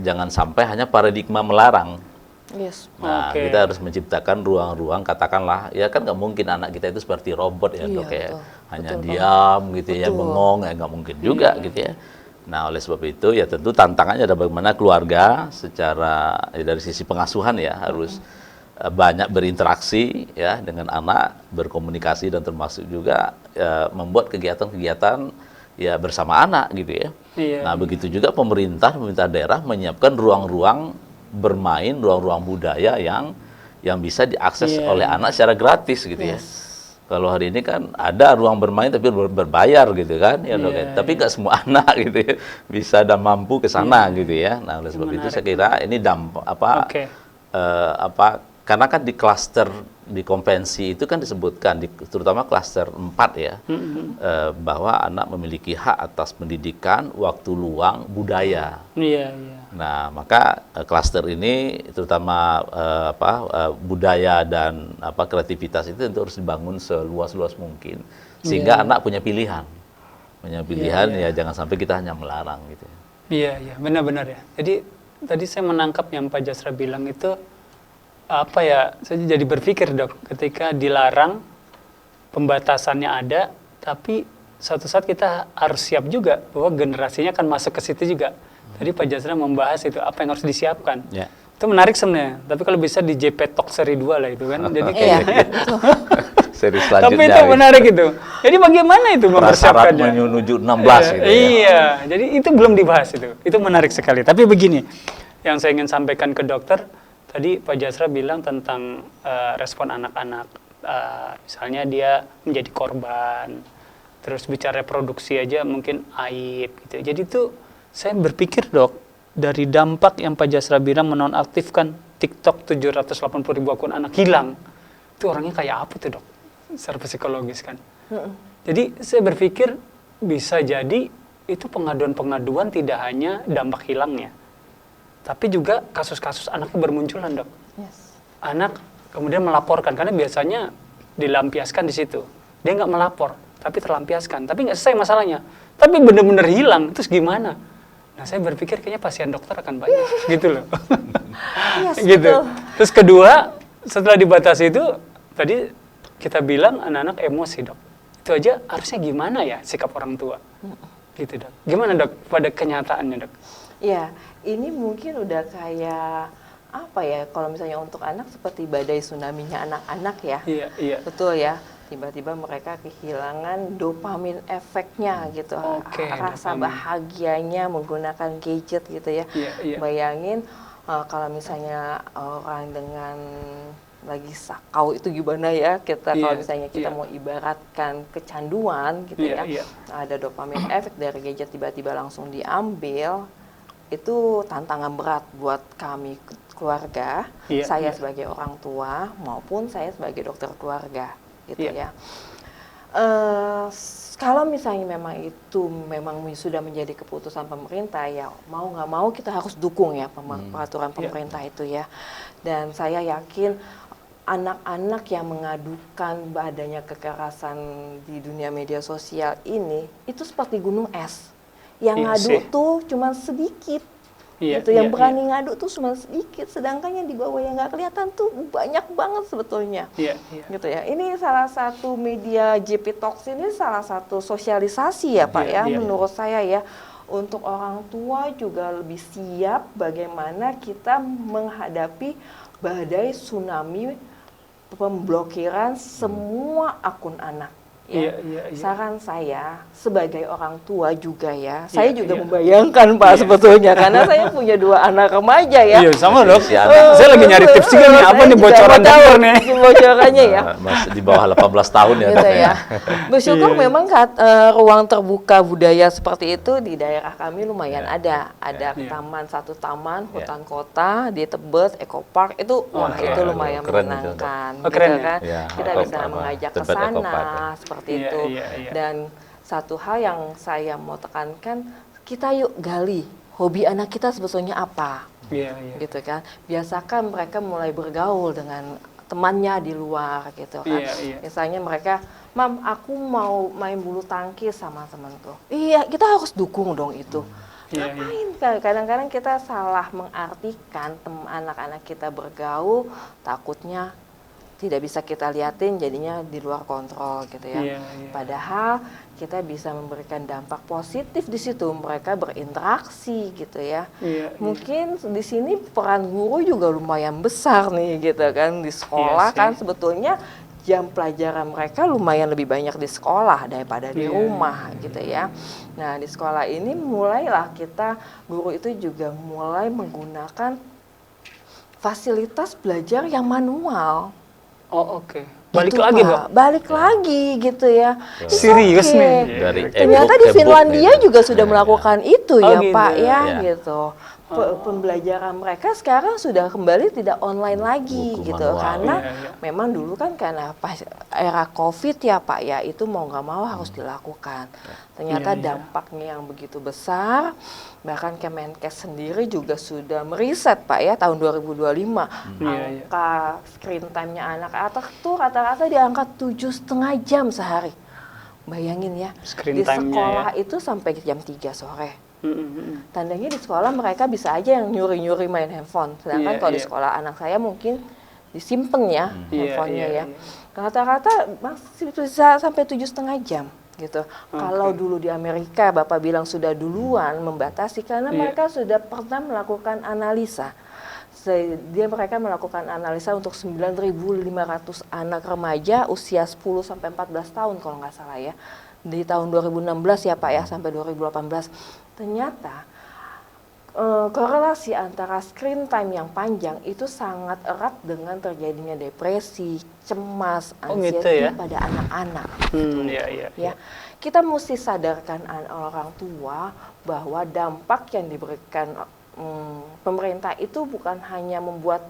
[SPEAKER 5] jangan sampai hanya paradigma melarang. Nah, kita harus menciptakan ruang-ruang, katakanlah ya kan nggak mungkin anak kita itu seperti robot ya, dok ya, hanya diam gitu ya, bengong ya, nggak mungkin juga gitu ya. Nah, oleh sebab itu ya tentu tantangannya ada bagaimana keluarga secara dari sisi pengasuhan ya harus banyak berinteraksi ya dengan anak, berkomunikasi, dan termasuk juga membuat kegiatan-kegiatan ya bersama anak gitu ya. Nah, begitu juga pemerintah daerah menyiapkan ruang-ruang bermain, ruang-ruang budaya yang bisa diakses oleh anak secara gratis gitu ya. Kalau hari ini kan ada ruang bermain tapi berbayar gitu kan ya, tapi nggak semua anak gitu ya bisa dan mampu ke sana gitu ya. Nah, oleh sebab itu saya kira ini dampak karena kan di klaster di konvensi itu kan disebutkan terutama klaster 4 ya, bahwa anak memiliki hak atas pendidikan, waktu luang, budaya. Nah, maka klaster ini terutama budaya dan kreativitas itu tentu harus dibangun seluas-luas mungkin sehingga anak punya pilihan. Ya jangan sampai kita hanya melarang gitu.
[SPEAKER 3] Iya, benar-benar ya. Jadi tadi saya menangkap yang Pak Jasra bilang itu saya jadi berpikir, dok, ketika dilarang pembatasannya ada, tapi suatu saat kita harus siap juga bahwa generasinya akan masuk ke situ juga. Tadi Pak Jasra membahas itu apa yang harus disiapkan. Itu menarik sebenarnya, tapi kalau bisa di JP Talk seri 2 lah itu kan. Jadi
[SPEAKER 5] seri selanjutnya.
[SPEAKER 3] Tapi itu menarik itu. Jadi bagaimana itu mempersiapkannya?
[SPEAKER 5] Menuju 16 gitu ya.
[SPEAKER 3] Iya, jadi itu belum dibahas itu. Itu menarik sekali. Tapi begini, yang saya ingin sampaikan ke dokter, tadi Pak Jasra bilang tentang respon anak-anak, misalnya dia menjadi korban, terus bicara reproduksi aja mungkin aib gitu. Jadi itu saya berpikir, dok, dari dampak yang Pak Jasra bilang menonaktifkan TikTok 780.000 akun anak hilang, itu orangnya kayak apa tuh, dok? Secara psikologis kan. Jadi saya berpikir bisa jadi itu pengaduan-pengaduan tidak hanya dampak hilangnya, tapi juga kasus-kasus anaknya bermunculan, dok. Anak kemudian melaporkan, karena biasanya dilampiaskan di situ. Dia nggak melapor, tapi terlampiaskan. Tapi nggak selesai masalahnya. Tapi benar-benar hilang, terus gimana? Nah, saya berpikir kayaknya pasien dokter akan banyak, gitu loh. Gitu.
[SPEAKER 2] Betul.
[SPEAKER 3] Terus kedua, setelah dibatasi itu, tadi kita bilang anak-anak emosi, dok. Itu aja harusnya gimana ya sikap orang tua? Gitu, dok. Gimana, dok, pada kenyataannya, dok?
[SPEAKER 4] Ya, ini mungkin udah kayak apa ya, kalau misalnya untuk anak seperti badai tsunami-nya anak-anak ya.
[SPEAKER 3] Iya.
[SPEAKER 4] Betul ya. tiba-tiba mereka kehilangan dopamin efeknya gitu, rasa
[SPEAKER 3] dopamin.
[SPEAKER 4] bahagianya menggunakan gadget gitu ya. Bayangin kalau misalnya orang dengan lagi sakau itu gimana ya kita kalau misalnya kita mau ibaratkan kecanduan gitu ada dopamin efek dari gadget tiba-tiba langsung diambil, itu tantangan berat buat kami keluarga, saya sebagai orang tua maupun saya sebagai dokter keluarga gitu ya. Kalau misalnya memang itu memang sudah menjadi keputusan pemerintah, ya mau nggak mau kita harus dukung ya peraturan pemerintah itu ya. Dan saya yakin anak-anak yang mengadukan adanya kekerasan di dunia media sosial ini itu seperti gunung es. Yang ngadu tuh cuma sedikit. Gitu, yang berani ngadu tuh cuma sedikit, sedangkan yang di bawah yang nggak kelihatan tuh banyak banget sebetulnya. Gitu ya. Ini salah satu media JP Talks ini salah satu sosialisasi ya Pak menurut saya ya. Untuk orang tua juga lebih siap bagaimana kita menghadapi badai tsunami pemblokiran semua akun anak. Saran saya sebagai orang tua juga ya, saya juga membayangkan Pak sebetulnya karena saya punya 2 anak remaja ya.
[SPEAKER 3] Iya sama dok. Saya lagi nyari tips juga nih, apa nih bocoran dokter nih?
[SPEAKER 4] Bocorannya ya.
[SPEAKER 5] Masih di bawah 18 tahun ya.
[SPEAKER 4] Gitu ya. Bersyukur memang ruang terbuka budaya seperti itu di daerah kami lumayan ada taman, satu taman, hutan kota di Tebet, Eco Park itu itu lumayan menyenangkan. Gitu kan. Kita bisa mengajak ke sana seperti itu. Dan satu hal yang saya mau tekankan, kita yuk gali hobi anak kita sebetulnya apa, gitu kan. Biasakan mereka mulai bergaul dengan temannya di luar, gitu kan. Misalnya mereka, Mam, aku mau main bulu tangkis sama temanku. Iya, kita harus dukung dong itu. Ngapain? Kadang-kadang kita salah mengartikan anak-anak kita bergaul, takutnya tidak bisa kita liatin jadinya di luar kontrol gitu ya. Padahal kita bisa memberikan dampak positif di situ, mereka berinteraksi gitu ya. Mungkin di sini peran guru juga lumayan besar nih gitu kan di sekolah kan sebetulnya jam pelajaran mereka lumayan lebih banyak di sekolah daripada di rumah gitu ya. Nah, di sekolah ini mulailah kita guru itu juga mulai menggunakan fasilitas belajar yang manual.
[SPEAKER 3] Balik
[SPEAKER 4] gitu,
[SPEAKER 3] lagi
[SPEAKER 4] Pak.
[SPEAKER 3] dok.
[SPEAKER 4] Balik lagi gitu ya.
[SPEAKER 3] Serius nih.
[SPEAKER 5] Dari
[SPEAKER 4] Ternyata di Finlandia juga sudah melakukan itu ya
[SPEAKER 3] gitu.
[SPEAKER 4] Pak ya gitu. Pembelajaran mereka sekarang sudah kembali tidak online lagi
[SPEAKER 5] Buku
[SPEAKER 4] gitu
[SPEAKER 5] manual.
[SPEAKER 4] karena memang dulu kan karena pas era COVID ya Pak ya itu mau nggak mau harus dilakukan. Ternyata dampaknya yang begitu besar, bahkan Kemenkes sendiri juga sudah meriset Pak ya tahun 2025 angka screen time-nya anak-anak tuh rata-rata di angka 7,5 jam sehari. Bayangin ya,
[SPEAKER 3] Screen
[SPEAKER 4] di
[SPEAKER 3] time-nya
[SPEAKER 4] sekolah itu sampai jam 3 sore. Tandanya di sekolah mereka bisa aja yang nyuri-nyuri main handphone. Sedangkan kalau di sekolah anak saya mungkin disimpen ya handphonenya ya. Rata-rata masih bisa sampai 7,5 jam gitu. Kalau dulu di Amerika Bapak bilang sudah duluan membatasi karena mereka sudah pernah melakukan analisa. Mereka melakukan analisa untuk 9.500 anak remaja usia 10 sampai 14 tahun kalau nggak salah ya. Di tahun 2016 ya Pak ya sampai 2018. Ternyata korelasi antara screen time yang panjang itu sangat erat dengan terjadinya depresi, cemas, anxiety pada anak-anak. Ya, kita mesti sadarkan orang tua bahwa dampak yang diberikan pemerintah itu bukan hanya membuat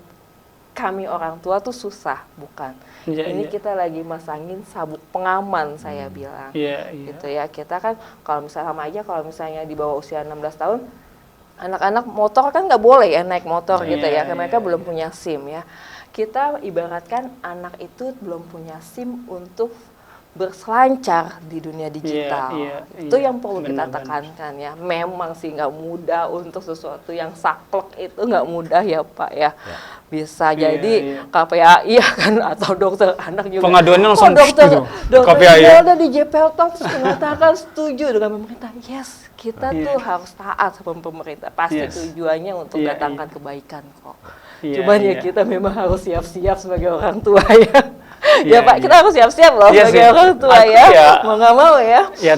[SPEAKER 4] kami orang tua tuh susah, bukan. Ini kita lagi masangin sabuk pengaman saya bilang. Gitu ya. Kita kan kalau misalnya sama aja kalau misalnya di bawah usia 16 tahun anak-anak motor kan nggak boleh ya naik motor gitu ya. Karena mereka belum punya SIM ya. Kita ibaratkan anak itu belum punya SIM untuk berselancar di dunia digital. Itu yang perlu kita tekankan ya. Memang sih nggak mudah untuk sesuatu yang saklek itu nggak mudah ya Pak ya. Bisa jadi KPAI kan atau dokter anak juga.
[SPEAKER 3] Pengaduannya langsung
[SPEAKER 4] dokter
[SPEAKER 3] KPAI.
[SPEAKER 4] ada di JPL Talks mengatakan setuju dengan pemerintah. Yes, kita tuh harus taat sama pemerintah. Pasti tujuannya untuk datangkan kebaikan kok. Cuman ya kita memang harus siap-siap sebagai orang tua ya. Ya Pak, kita harus siap-siap loh
[SPEAKER 3] Iya
[SPEAKER 4] sebagai
[SPEAKER 3] sih.
[SPEAKER 4] orang tua
[SPEAKER 3] Aku
[SPEAKER 4] ya.
[SPEAKER 3] ya-
[SPEAKER 4] Mau nggak mau ya.
[SPEAKER 3] Ya,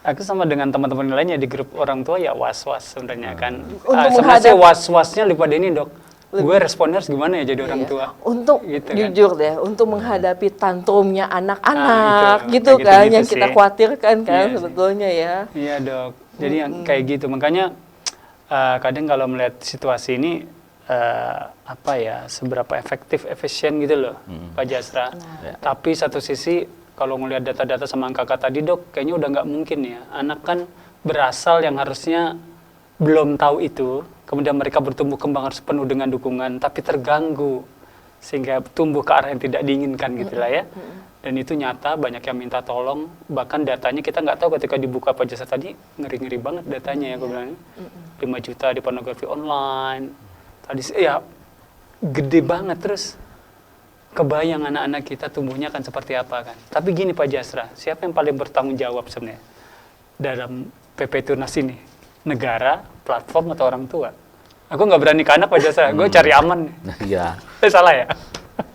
[SPEAKER 3] aku sama dengan teman-teman lainnya di grup orang tua ya was-was sebenarnya kan.
[SPEAKER 4] Untuk
[SPEAKER 3] Sebenarnya sih
[SPEAKER 4] menghadap-
[SPEAKER 3] was-wasnya lebih pada ini dok. Gue responnya harus gimana ya jadi orang
[SPEAKER 4] Iya.
[SPEAKER 3] tua.
[SPEAKER 4] Untuk
[SPEAKER 3] Gitu kan.
[SPEAKER 4] jujur deh, untuk menghadapi tantrumnya anak-anak
[SPEAKER 3] Nah, itu,
[SPEAKER 4] gitu
[SPEAKER 3] kayak
[SPEAKER 4] kan,
[SPEAKER 3] gitu-gitu
[SPEAKER 4] yang kita
[SPEAKER 3] sih.
[SPEAKER 4] khawatirkan kan
[SPEAKER 3] Iya sih.
[SPEAKER 4] sebetulnya ya.
[SPEAKER 3] Iya dok. Jadi yang kayak gitu. Makanya kadang kalau melihat situasi ini apa ya seberapa efektif, efisien gitu loh, Pak Jasra.
[SPEAKER 5] Ya.
[SPEAKER 3] Tapi satu sisi kalau ngelihat data-data sama angka tadi dok, kayaknya udah nggak mungkin ya. Anak kan berasal yang harusnya belum tahu itu, kemudian mereka bertumbuh kembang harus penuh dengan dukungan, tapi terganggu sehingga tumbuh ke arah yang tidak diinginkan gitu lah ya. Dan itu nyata, banyak yang minta tolong, bahkan datanya kita nggak tahu ketika dibuka Pak Jasra tadi, ngeri-ngeri banget datanya ya, aku bilang. 5 juta di pornografi online, tadi ya gede banget, terus kebayang anak-anak kita tumbuhnya akan seperti apa kan. Tapi gini Pak Jasra, siapa yang paling bertanggung jawab sebenarnya dalam PP Tunas ini? Negara, platform, atau orang tua? Aku nggak berani ke anak Pak Jasra, gue cari aman nih.
[SPEAKER 5] Iya.
[SPEAKER 3] Salah ya?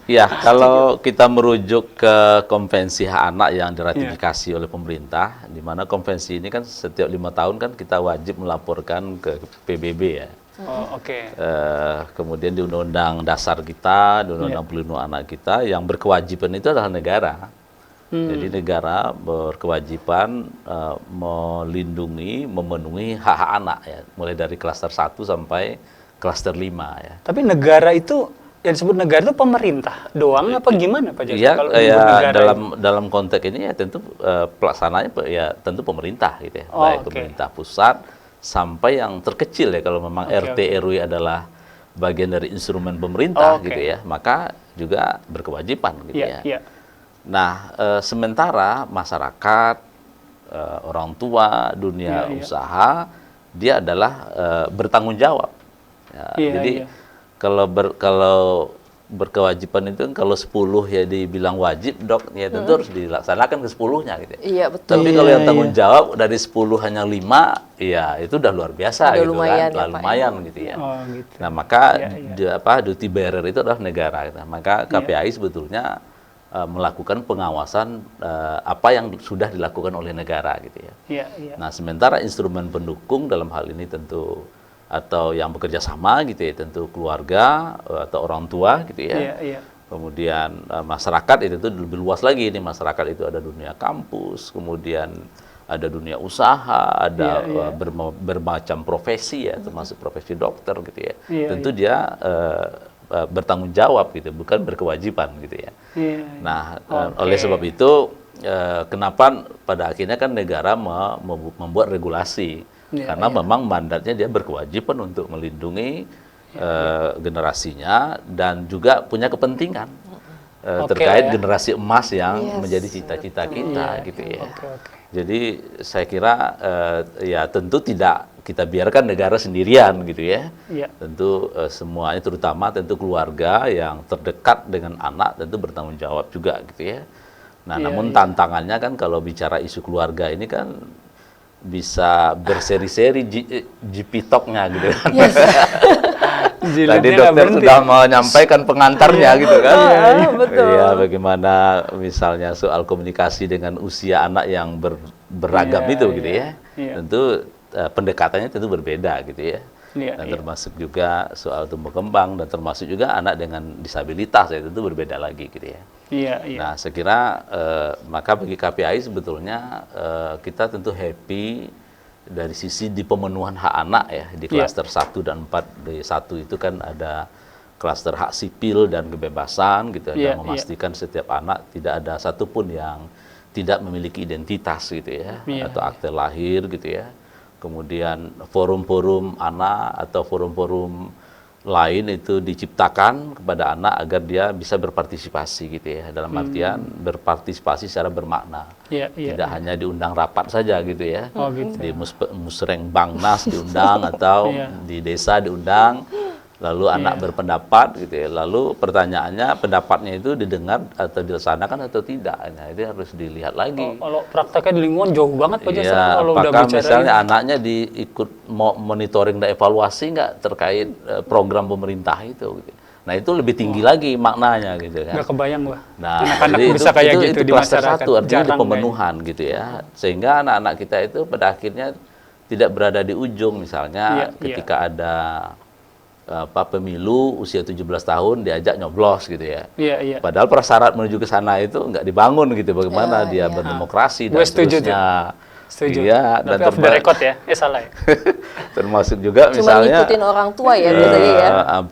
[SPEAKER 5] Ya, kalau kita merujuk ke Konvensi Hak Anak yang diratifikasi oleh pemerintah, di mana konvensi ini kan setiap 5 tahun kan kita wajib melaporkan ke PBB ya.
[SPEAKER 3] Oh, oke.
[SPEAKER 5] Kemudian di Undang-Undang Dasar kita, di Undang-Undang Perlindungan Anak kita, yang berkewajiban itu adalah negara. Jadi negara berkewajiban melindungi, memenuhi hak-hak anak ya, mulai dari klaster 1 sampai klaster 5 ya.
[SPEAKER 3] Tapi negara itu, yang disebut negara itu pemerintah doang apa gimana Pak Jasra?
[SPEAKER 5] Iya,
[SPEAKER 3] Kalau
[SPEAKER 5] ya,
[SPEAKER 3] disebut negara
[SPEAKER 5] dalam konteks ini ya tentu pelaksananya ya tentu pemerintah gitu ya,
[SPEAKER 3] Oh,
[SPEAKER 5] baik
[SPEAKER 3] oke.
[SPEAKER 5] pemerintah pusat sampai yang terkecil ya, kalau memang
[SPEAKER 3] Oke,
[SPEAKER 5] RT RW adalah bagian dari instrumen pemerintah
[SPEAKER 3] Oh, oke.
[SPEAKER 5] gitu ya, maka juga berkewajiban gitu
[SPEAKER 3] Iya,
[SPEAKER 5] ya.
[SPEAKER 3] iya.
[SPEAKER 5] Nah, sementara masyarakat, orang tua, dunia
[SPEAKER 3] Iya, iya.
[SPEAKER 5] usaha, dia adalah bertanggung jawab. Ya,
[SPEAKER 3] Iya,
[SPEAKER 5] jadi
[SPEAKER 3] iya.
[SPEAKER 5] kalau berkewajiban itu kalau 10 ya dibilang wajib dok, ya tentu harus dilaksanakan ke 10-nya gitu.
[SPEAKER 4] Iya betul.
[SPEAKER 5] Tapi kalau yang tanggung jawab dari 10 hanya 5, ya itu udah luar biasa
[SPEAKER 4] Udah
[SPEAKER 5] gitu
[SPEAKER 4] lumayan
[SPEAKER 5] kan,
[SPEAKER 4] ya, Pak,
[SPEAKER 5] lumayan gitu ya.
[SPEAKER 3] Oh, gitu.
[SPEAKER 5] Nah, maka
[SPEAKER 3] Iya,
[SPEAKER 5] duty bearer itu adalah negara. Gitu. Maka KPAI sebetulnya melakukan pengawasan apa yang sudah dilakukan oleh negara gitu ya.
[SPEAKER 3] Iya, iya.
[SPEAKER 5] Nah, sementara instrumen pendukung dalam hal ini tentu atau yang bekerja sama gitu ya, tentu keluarga atau orang tua gitu ya.
[SPEAKER 3] Iya, iya.
[SPEAKER 5] Kemudian masyarakat itu lebih luas lagi, ini masyarakat itu ada dunia kampus, kemudian ada dunia usaha, ada
[SPEAKER 3] Iya, iya.
[SPEAKER 5] bermacam profesi ya, termasuk profesi dokter gitu ya.
[SPEAKER 3] Iya,
[SPEAKER 5] Tentu dia bertanggung jawab gitu, bukan berkewajiban gitu ya.
[SPEAKER 3] Iya,
[SPEAKER 5] Nah,
[SPEAKER 3] Oke.
[SPEAKER 5] oleh sebab itu kenapa pada akhirnya kan negara membuat regulasi,
[SPEAKER 3] Iya,
[SPEAKER 5] karena memang mandatnya dia berkewajiban untuk melindungi generasinya dan juga punya kepentingan
[SPEAKER 3] Oke
[SPEAKER 5] terkait
[SPEAKER 3] lah ya.
[SPEAKER 5] generasi emas yang
[SPEAKER 4] Yes,
[SPEAKER 5] menjadi cita-cita kita
[SPEAKER 3] Iya,
[SPEAKER 5] gitu ya.
[SPEAKER 3] Oke, oke.
[SPEAKER 5] Jadi saya kira ya tentu tidak kita biarkan negara sendirian gitu ya.
[SPEAKER 3] Iya.
[SPEAKER 5] Tentu semuanya, terutama tentu keluarga yang terdekat dengan anak tentu bertanggung jawab juga gitu ya. Nah,
[SPEAKER 3] Iya,
[SPEAKER 5] namun
[SPEAKER 3] iya.
[SPEAKER 5] tantangannya kan kalau bicara isu keluarga ini kan bisa berseri-seri GP Talk-nya gitu kan. Tadi
[SPEAKER 3] Jilidnya nggak
[SPEAKER 5] dokter
[SPEAKER 3] berhenti.
[SPEAKER 5] sudah menyampaikan pengantarnya gitu kan.
[SPEAKER 4] Iya, betul.
[SPEAKER 5] Iya, bagaimana misalnya soal komunikasi dengan usia anak yang beragam
[SPEAKER 3] Iya,
[SPEAKER 5] itu
[SPEAKER 3] iya.
[SPEAKER 5] gitu ya.
[SPEAKER 3] Iya.
[SPEAKER 5] Tentu pendekatannya tentu berbeda gitu ya.
[SPEAKER 3] Iya,
[SPEAKER 5] Dan
[SPEAKER 3] iya.
[SPEAKER 5] termasuk juga soal tumbuh kembang dan termasuk juga anak dengan disabilitas ya, tentu berbeda lagi gitu ya.
[SPEAKER 3] Iya, iya.
[SPEAKER 5] Nah, saya kira maka bagi KPAI sebetulnya kita tentu happy dari sisi di pemenuhan hak anak ya, di
[SPEAKER 3] Iya.
[SPEAKER 5] klaster 1 dan 4. Di 1 itu kan ada klaster hak sipil dan kebebasan gitu,
[SPEAKER 3] Iya,
[SPEAKER 5] yang memastikan setiap anak tidak ada satupun yang tidak memiliki identitas gitu ya,
[SPEAKER 3] Iya,
[SPEAKER 5] atau akte lahir gitu ya. Kemudian forum-forum anak atau forum-forum lain itu diciptakan kepada anak agar dia bisa berpartisipasi gitu ya, dalam artian berpartisipasi secara bermakna.
[SPEAKER 3] Iya, iya.
[SPEAKER 5] Tidak hanya diundang rapat saja gitu ya.
[SPEAKER 3] Oh, gitu.
[SPEAKER 5] Di musreng Bangnas diundang atau
[SPEAKER 3] Iya.
[SPEAKER 5] di desa diundang, lalu anak berpendapat gitu ya. Lalu pertanyaannya, pendapatnya itu didengar atau dilaksanakan atau tidak. Nah, itu harus dilihat lagi.
[SPEAKER 3] Oh, kalau prakteknya di lingkungan jauh banget Pak Jasra
[SPEAKER 5] Iya,
[SPEAKER 3] kalau udah
[SPEAKER 5] apakah
[SPEAKER 3] bicara
[SPEAKER 5] misalnya
[SPEAKER 3] ini.
[SPEAKER 5] anaknya diikut monitoring dan evaluasi nggak terkait program pemerintah itu? Gitu. Nah itu lebih tinggi lagi maknanya gitu kan.
[SPEAKER 3] Nggak kebayang gua.
[SPEAKER 5] Nah,
[SPEAKER 3] Anak-anak
[SPEAKER 5] jadi
[SPEAKER 3] bisa kayak gitu
[SPEAKER 5] itu
[SPEAKER 3] di
[SPEAKER 5] klaster
[SPEAKER 3] masyarakat.
[SPEAKER 5] satu, artinya di
[SPEAKER 3] Jarang
[SPEAKER 5] pemenuhan gitu ya. Sehingga anak-anak kita itu pada akhirnya tidak berada di ujung, misalnya ketika ada pemilu usia 17 tahun diajak nyoblos gitu ya. Padahal prasyarat menuju ke sana itu nggak dibangun gitu, bagaimana dia berdemokrasi dan seterusnya.
[SPEAKER 3] Setuju.
[SPEAKER 5] Iya,
[SPEAKER 3] dan off the record ya, salah ya.
[SPEAKER 5] Termasuk juga
[SPEAKER 4] Cuma
[SPEAKER 5] misalnya
[SPEAKER 4] ngikutin orang tua ya biasanya ya.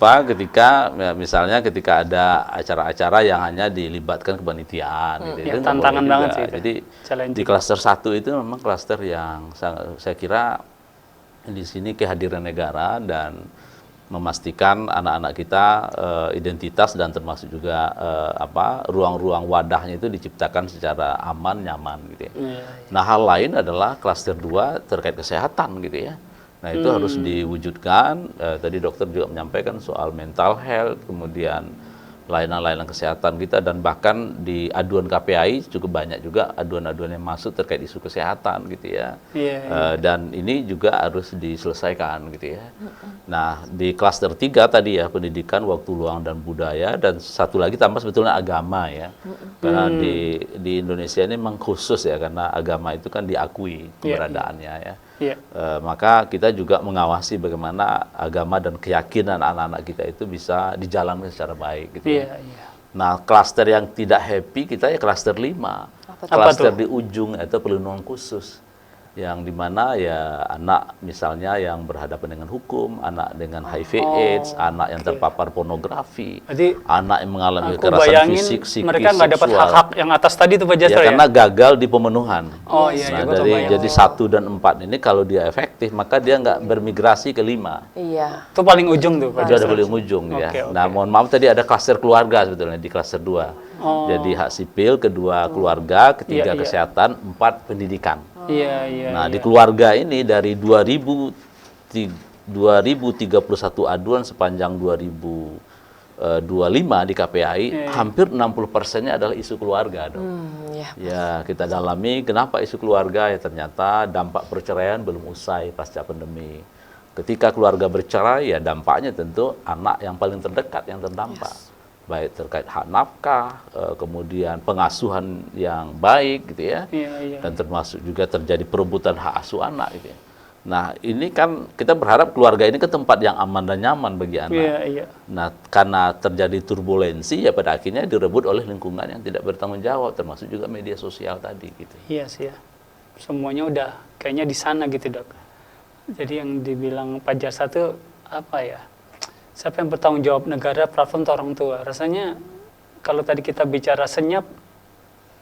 [SPEAKER 5] Misalnya ketika ada acara-acara yang hanya dilibatkan kepanitiaan gitu. Itu
[SPEAKER 3] tantangan banget sih itu.
[SPEAKER 5] Jadi di klaster 1 itu memang klaster yang saya kira di sini kehadiran negara dan memastikan anak-anak kita identitas dan termasuk juga ruang-ruang wadahnya itu diciptakan secara aman, nyaman gitu ya. Nah, hal lain adalah klaster 2 terkait kesehatan gitu ya. Nah, itu harus diwujudkan. Tadi dokter juga menyampaikan soal mental health, kemudian layanan-layanan kesehatan kita, dan bahkan di aduan KPAI cukup banyak juga aduan-aduan yang masuk terkait isu kesehatan gitu ya. Dan ini juga harus diselesaikan gitu ya. Nah, di klaster 3 tadi ya, pendidikan, waktu luang dan budaya, dan satu lagi tambah sebetulnya agama ya. Karena di Indonesia ini memang khusus ya, karena agama itu kan diakui keberadaannya ya. Maka kita juga mengawasi bagaimana agama dan keyakinan anak-anak kita itu bisa dijalankan secara baik gitu ya. Nah, klaster yang tidak happy kita ya klaster 5. Klaster di ujung itu perlindungan khusus, yang dimana ya anak misalnya yang berhadapan dengan hukum, anak dengan HIV AIDS, anak yang terpapar pornografi, anak yang mengalami kekerasan fisik, psikis,
[SPEAKER 3] mereka nggak dapat hak-hak yang atas tadi itu Pak Jasra ya?
[SPEAKER 5] Karena gagal di pemenuhan.
[SPEAKER 3] Nah,
[SPEAKER 5] jadi 1 dan 4 ini kalau dia efektif, maka dia nggak bermigrasi ke 5.
[SPEAKER 4] Iya.
[SPEAKER 3] Itu paling ujung tuh Pak
[SPEAKER 5] Itu
[SPEAKER 3] Jasra.
[SPEAKER 5] ada paling ujung ya. Nah, mohon maaf tadi ada klaster keluarga sebetulnya di klaster 2. Jadi hak sipil, kedua keluarga, ketiga kesehatan, 4 pendidikan. Nah, di keluarga ini dari 2031 aduan sepanjang 2025 di KPAI, hampir 60%-nya adalah isu keluarga, dong. Ya, kita dalami kenapa isu keluarga, ya ternyata dampak perceraian belum usai pasca pandemi. Ketika keluarga bercerai, ya dampaknya tentu anak yang paling terdekat yang terdampak. Baik terkait hak nafkah, kemudian pengasuhan yang baik gitu ya, dan termasuk juga terjadi perebutan hak asuh anak gitu ya. Nah, ini kan kita berharap keluarga ini ke tempat yang aman dan nyaman bagi anak. Nah, karena terjadi turbulensi ya pada akhirnya direbut oleh lingkungan yang tidak bertanggung jawab, termasuk juga media sosial tadi gitu.
[SPEAKER 3] Iya sih ya, semuanya udah kayaknya di sana gitu Dok. Jadi yang dibilang Pak Jasra tuh apa ya? Siapa yang bertanggung jawab, negara, platform, atau orang tua? Rasanya kalau tadi kita bicara senyap,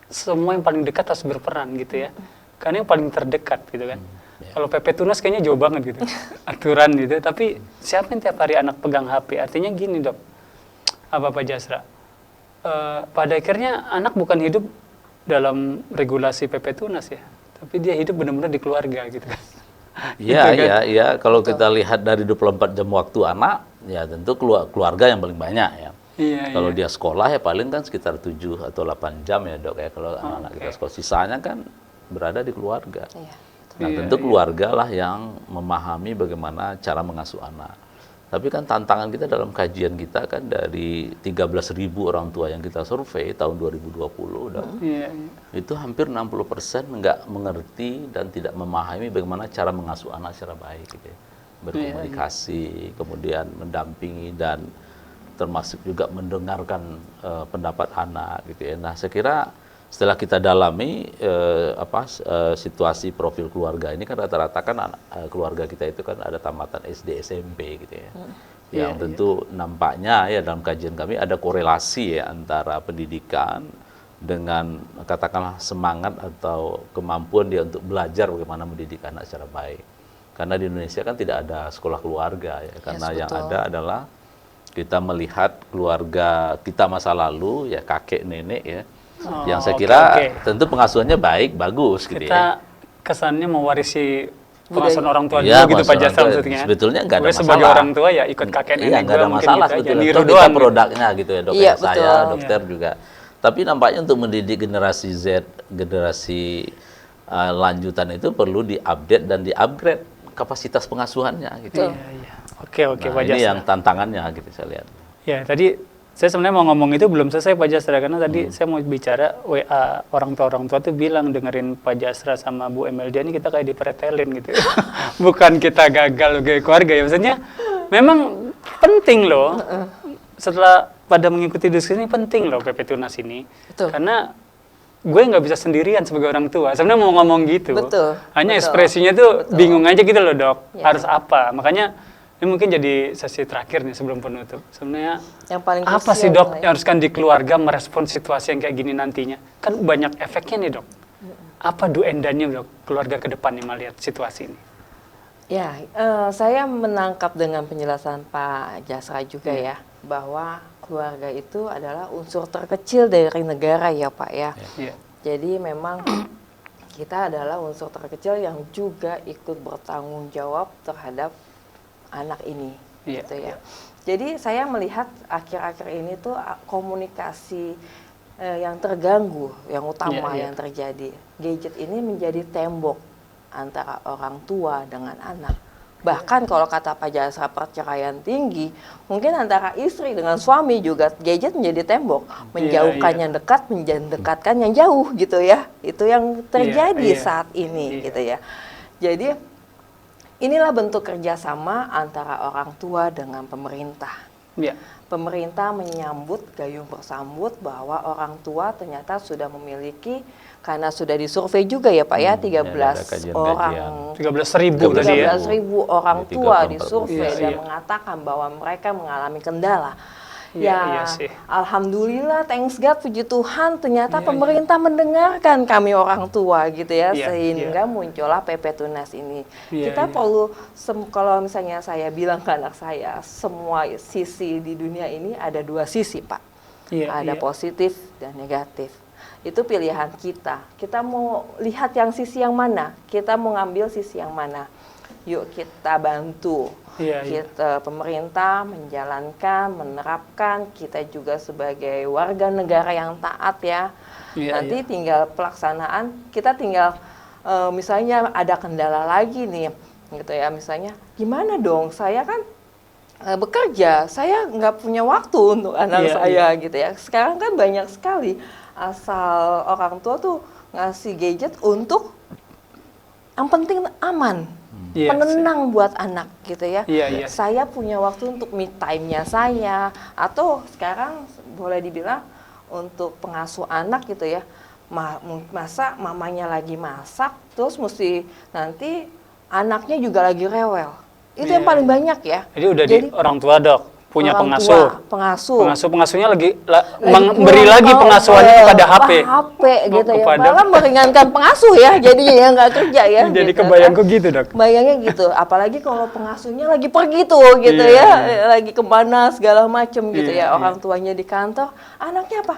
[SPEAKER 3] semua yang paling dekat harus berperan gitu ya. Karena yang paling terdekat gitu kan. Kalau PP Tunas kayaknya jauh banget gitu, aturan gitu. Tapi siapa yang tiap hari anak pegang HP? Artinya gini Dok, Pak Jasra, pada akhirnya anak bukan hidup dalam regulasi PP Tunas ya, tapi dia hidup benar-benar di keluarga gitu kan.
[SPEAKER 5] Iya. Kalau kita lihat dari 24 jam waktu anak, ya tentu keluarga yang paling banyak ya. Kalau dia sekolah ya paling kan sekitar 7 atau 8 jam ya Dok ya, kalau anak-anak kita sekolah. Sisanya kan berada di keluarga. Nah, tentu keluarga lah yang memahami bagaimana cara mengasuh anak. Tapi kan tantangan kita dalam kajian kita kan dari 13.000 orang tua yang kita survei tahun 2020, itu hampir 60% nggak mengerti dan tidak memahami bagaimana cara mengasuh anak secara baik, gitu ya. Berkomunikasi, kemudian mendampingi dan termasuk juga mendengarkan pendapat anak, gitu ya. Nah, saya kira setelah kita dalami situasi profil keluarga ini kan rata-rata kan keluarga kita itu kan ada tamatan SD SMP gitu ya. Yang tentu nampaknya ya dalam kajian kami ada korelasi ya antara pendidikan dengan katakanlah semangat atau kemampuan dia untuk belajar bagaimana mendidik anak secara baik. Karena di Indonesia kan tidak ada sekolah keluarga ya, karena yang ada adalah kita melihat keluarga kita masa lalu ya, kakek nenek ya. Yang saya kira tentu pengasuhannya baik, bagus gitu ya. Kita
[SPEAKER 3] kesannya mewarisi pengasuhan orang tua dulu gitu Pak Jasra maksudnya.
[SPEAKER 5] Sebetulnya nggak ada masalah.
[SPEAKER 3] Sebagai orang tua ya ikut kakek nenek.
[SPEAKER 5] Iya, nggak ada masalah sebetulnya. Itu kita produknya gitu ya, dok. Saya, dokter juga. Tapi nampaknya untuk mendidik generasi Z, generasi lanjutan itu perlu diupdate dan diupgrade kapasitas pengasuhannya gitu.
[SPEAKER 3] Oke, Pak Jasra.
[SPEAKER 5] Ini yang tantangannya gitu saya lihat.
[SPEAKER 3] Ya, tadi saya sebenarnya mau ngomong itu belum selesai Pak Jasra, karena tadi saya mau bicara WA orang tua tuh bilang dengerin Pak Jasra sama Bu Emeldia ini kita kayak dipretelin gitu. Bukan kita gagal sebagai keluarga ya, maksudnya memang penting loh. Setelah pada mengikuti diskusi ini penting loh PP Tunas ini.
[SPEAKER 4] Betul.
[SPEAKER 3] Karena gue nggak bisa sendirian sebagai orang tua. Sebenarnya mau ngomong gitu.
[SPEAKER 4] Betul.
[SPEAKER 3] Hanya
[SPEAKER 4] Betul.
[SPEAKER 3] ekspresinya tuh
[SPEAKER 4] Betul.
[SPEAKER 3] bingung aja gitu loh dok.
[SPEAKER 4] Ya.
[SPEAKER 3] Harus apa? Makanya ini mungkin jadi sesi terakhir nih sebelum penutup. Sebenarnya
[SPEAKER 4] Yang paling
[SPEAKER 3] apa sih
[SPEAKER 4] krusial
[SPEAKER 3] dok
[SPEAKER 4] adalah
[SPEAKER 3] yang harus kan di keluarga merespon situasi yang kayak gini nantinya? Kan banyak efeknya nih dok. Apa do and done-nya dok keluarga ke depan yang melihat situasi ini?
[SPEAKER 4] Ya, saya menangkap dengan penjelasan Pak Jasra juga ya, bahwa keluarga itu adalah unsur terkecil dari negara ya Pak ya.
[SPEAKER 3] Iya.
[SPEAKER 4] Jadi memang kita adalah unsur terkecil yang juga ikut bertanggung jawab terhadap anak ini,
[SPEAKER 3] Iya,
[SPEAKER 4] gitu ya.
[SPEAKER 3] iya.
[SPEAKER 4] Jadi saya melihat akhir-akhir ini tuh komunikasi yang terganggu, yang utama
[SPEAKER 3] Iya, iya.
[SPEAKER 4] yang terjadi. Gadget ini menjadi tembok antara orang tua dengan anak. Bahkan kalau kata Pak Jasra perceraian tinggi, mungkin antara istri dengan suami juga gadget menjadi tembok, menjauhkan
[SPEAKER 3] iya.
[SPEAKER 4] yang dekat, mendekatkan yang jauh gitu ya. Itu yang terjadi
[SPEAKER 3] iya.
[SPEAKER 4] saat ini
[SPEAKER 3] Iya.
[SPEAKER 4] gitu ya. Jadi inilah bentuk kerjasama antara orang tua dengan pemerintah.
[SPEAKER 3] Iya.
[SPEAKER 4] Pemerintah menyambut gayung bersambut bahwa orang tua ternyata sudah memiliki, karena sudah disurvei juga ya Pak ya, 13
[SPEAKER 5] ada kajian-kajian.
[SPEAKER 4] orang
[SPEAKER 3] 13.000 tadi ya.
[SPEAKER 4] 13.000 orang
[SPEAKER 5] Di
[SPEAKER 4] tua
[SPEAKER 5] 34
[SPEAKER 4] disurvei
[SPEAKER 3] provinsi.
[SPEAKER 4] dan
[SPEAKER 3] Iya.
[SPEAKER 4] mengatakan bahwa mereka mengalami kendala.
[SPEAKER 3] Iya, iya sih.
[SPEAKER 4] Alhamdulillah, thanks God, puji Tuhan, ternyata
[SPEAKER 3] Iya,
[SPEAKER 4] pemerintah mendengarkan kami orang tua gitu ya,
[SPEAKER 3] Iya,
[SPEAKER 4] sehingga muncullah PP Tunas ini.
[SPEAKER 3] Iya,
[SPEAKER 4] Kita
[SPEAKER 3] iya.
[SPEAKER 4] perlu, kalau misalnya saya bilang ke anak saya, semua sisi di dunia ini ada dua sisi Pak.
[SPEAKER 3] Iya,
[SPEAKER 4] Ada
[SPEAKER 3] iya.
[SPEAKER 4] positif dan negatif. Itu pilihan kita. Kita mau lihat yang sisi yang mana? Kita mau ngambil sisi yang mana? Yuk kita bantu.
[SPEAKER 3] Iya, iya.
[SPEAKER 4] Kita pemerintah menjalankan, menerapkan. Kita juga sebagai warga negara yang taat ya.
[SPEAKER 3] Iya,
[SPEAKER 4] Nanti
[SPEAKER 3] iya.
[SPEAKER 4] tinggal pelaksanaan. Kita tinggal misalnya ada kendala lagi nih, gitu ya. Misalnya gimana dong? Saya kan bekerja, saya nggak punya waktu untuk anak
[SPEAKER 3] Iya,
[SPEAKER 4] saya gitu ya. Sekarang kan banyak sekali asal orang tua tuh ngasih gadget untuk yang penting aman,
[SPEAKER 3] Iya,
[SPEAKER 4] penenang buat anak gitu ya.
[SPEAKER 3] Iya, iya.
[SPEAKER 4] Saya punya waktu untuk me time-nya saya, atau sekarang boleh dibilang untuk pengasuh anak gitu ya. Masa mamanya lagi masak, terus mesti nanti anaknya juga lagi rewel. Itu yang
[SPEAKER 3] Iya,
[SPEAKER 4] paling banyak ya.
[SPEAKER 3] Jadi udah di orang tua dok punya
[SPEAKER 4] orang
[SPEAKER 3] pengasuh.
[SPEAKER 4] tua, pengasuh.
[SPEAKER 3] Pengasuhnya lagi
[SPEAKER 4] Lagi
[SPEAKER 3] memberi
[SPEAKER 4] kurang
[SPEAKER 3] lagi
[SPEAKER 4] tahu,
[SPEAKER 3] pengasuhannya kepada HP.
[SPEAKER 4] HP gitu ya.
[SPEAKER 3] Kepada-
[SPEAKER 4] Malah meringankan pengasuh ya, jadinya yang nggak kerja ya.
[SPEAKER 3] Jadi
[SPEAKER 4] gitu
[SPEAKER 3] kebayangku
[SPEAKER 4] kan.
[SPEAKER 3] gitu dok.
[SPEAKER 4] Bayangnya gitu, apalagi kalau pengasuhnya lagi pergi tuh gitu
[SPEAKER 3] Iya,
[SPEAKER 4] ya, lagi kemana segala macem gitu
[SPEAKER 3] Iya,
[SPEAKER 4] ya. Orang
[SPEAKER 3] iya.
[SPEAKER 4] tuanya di kantor, anaknya apa?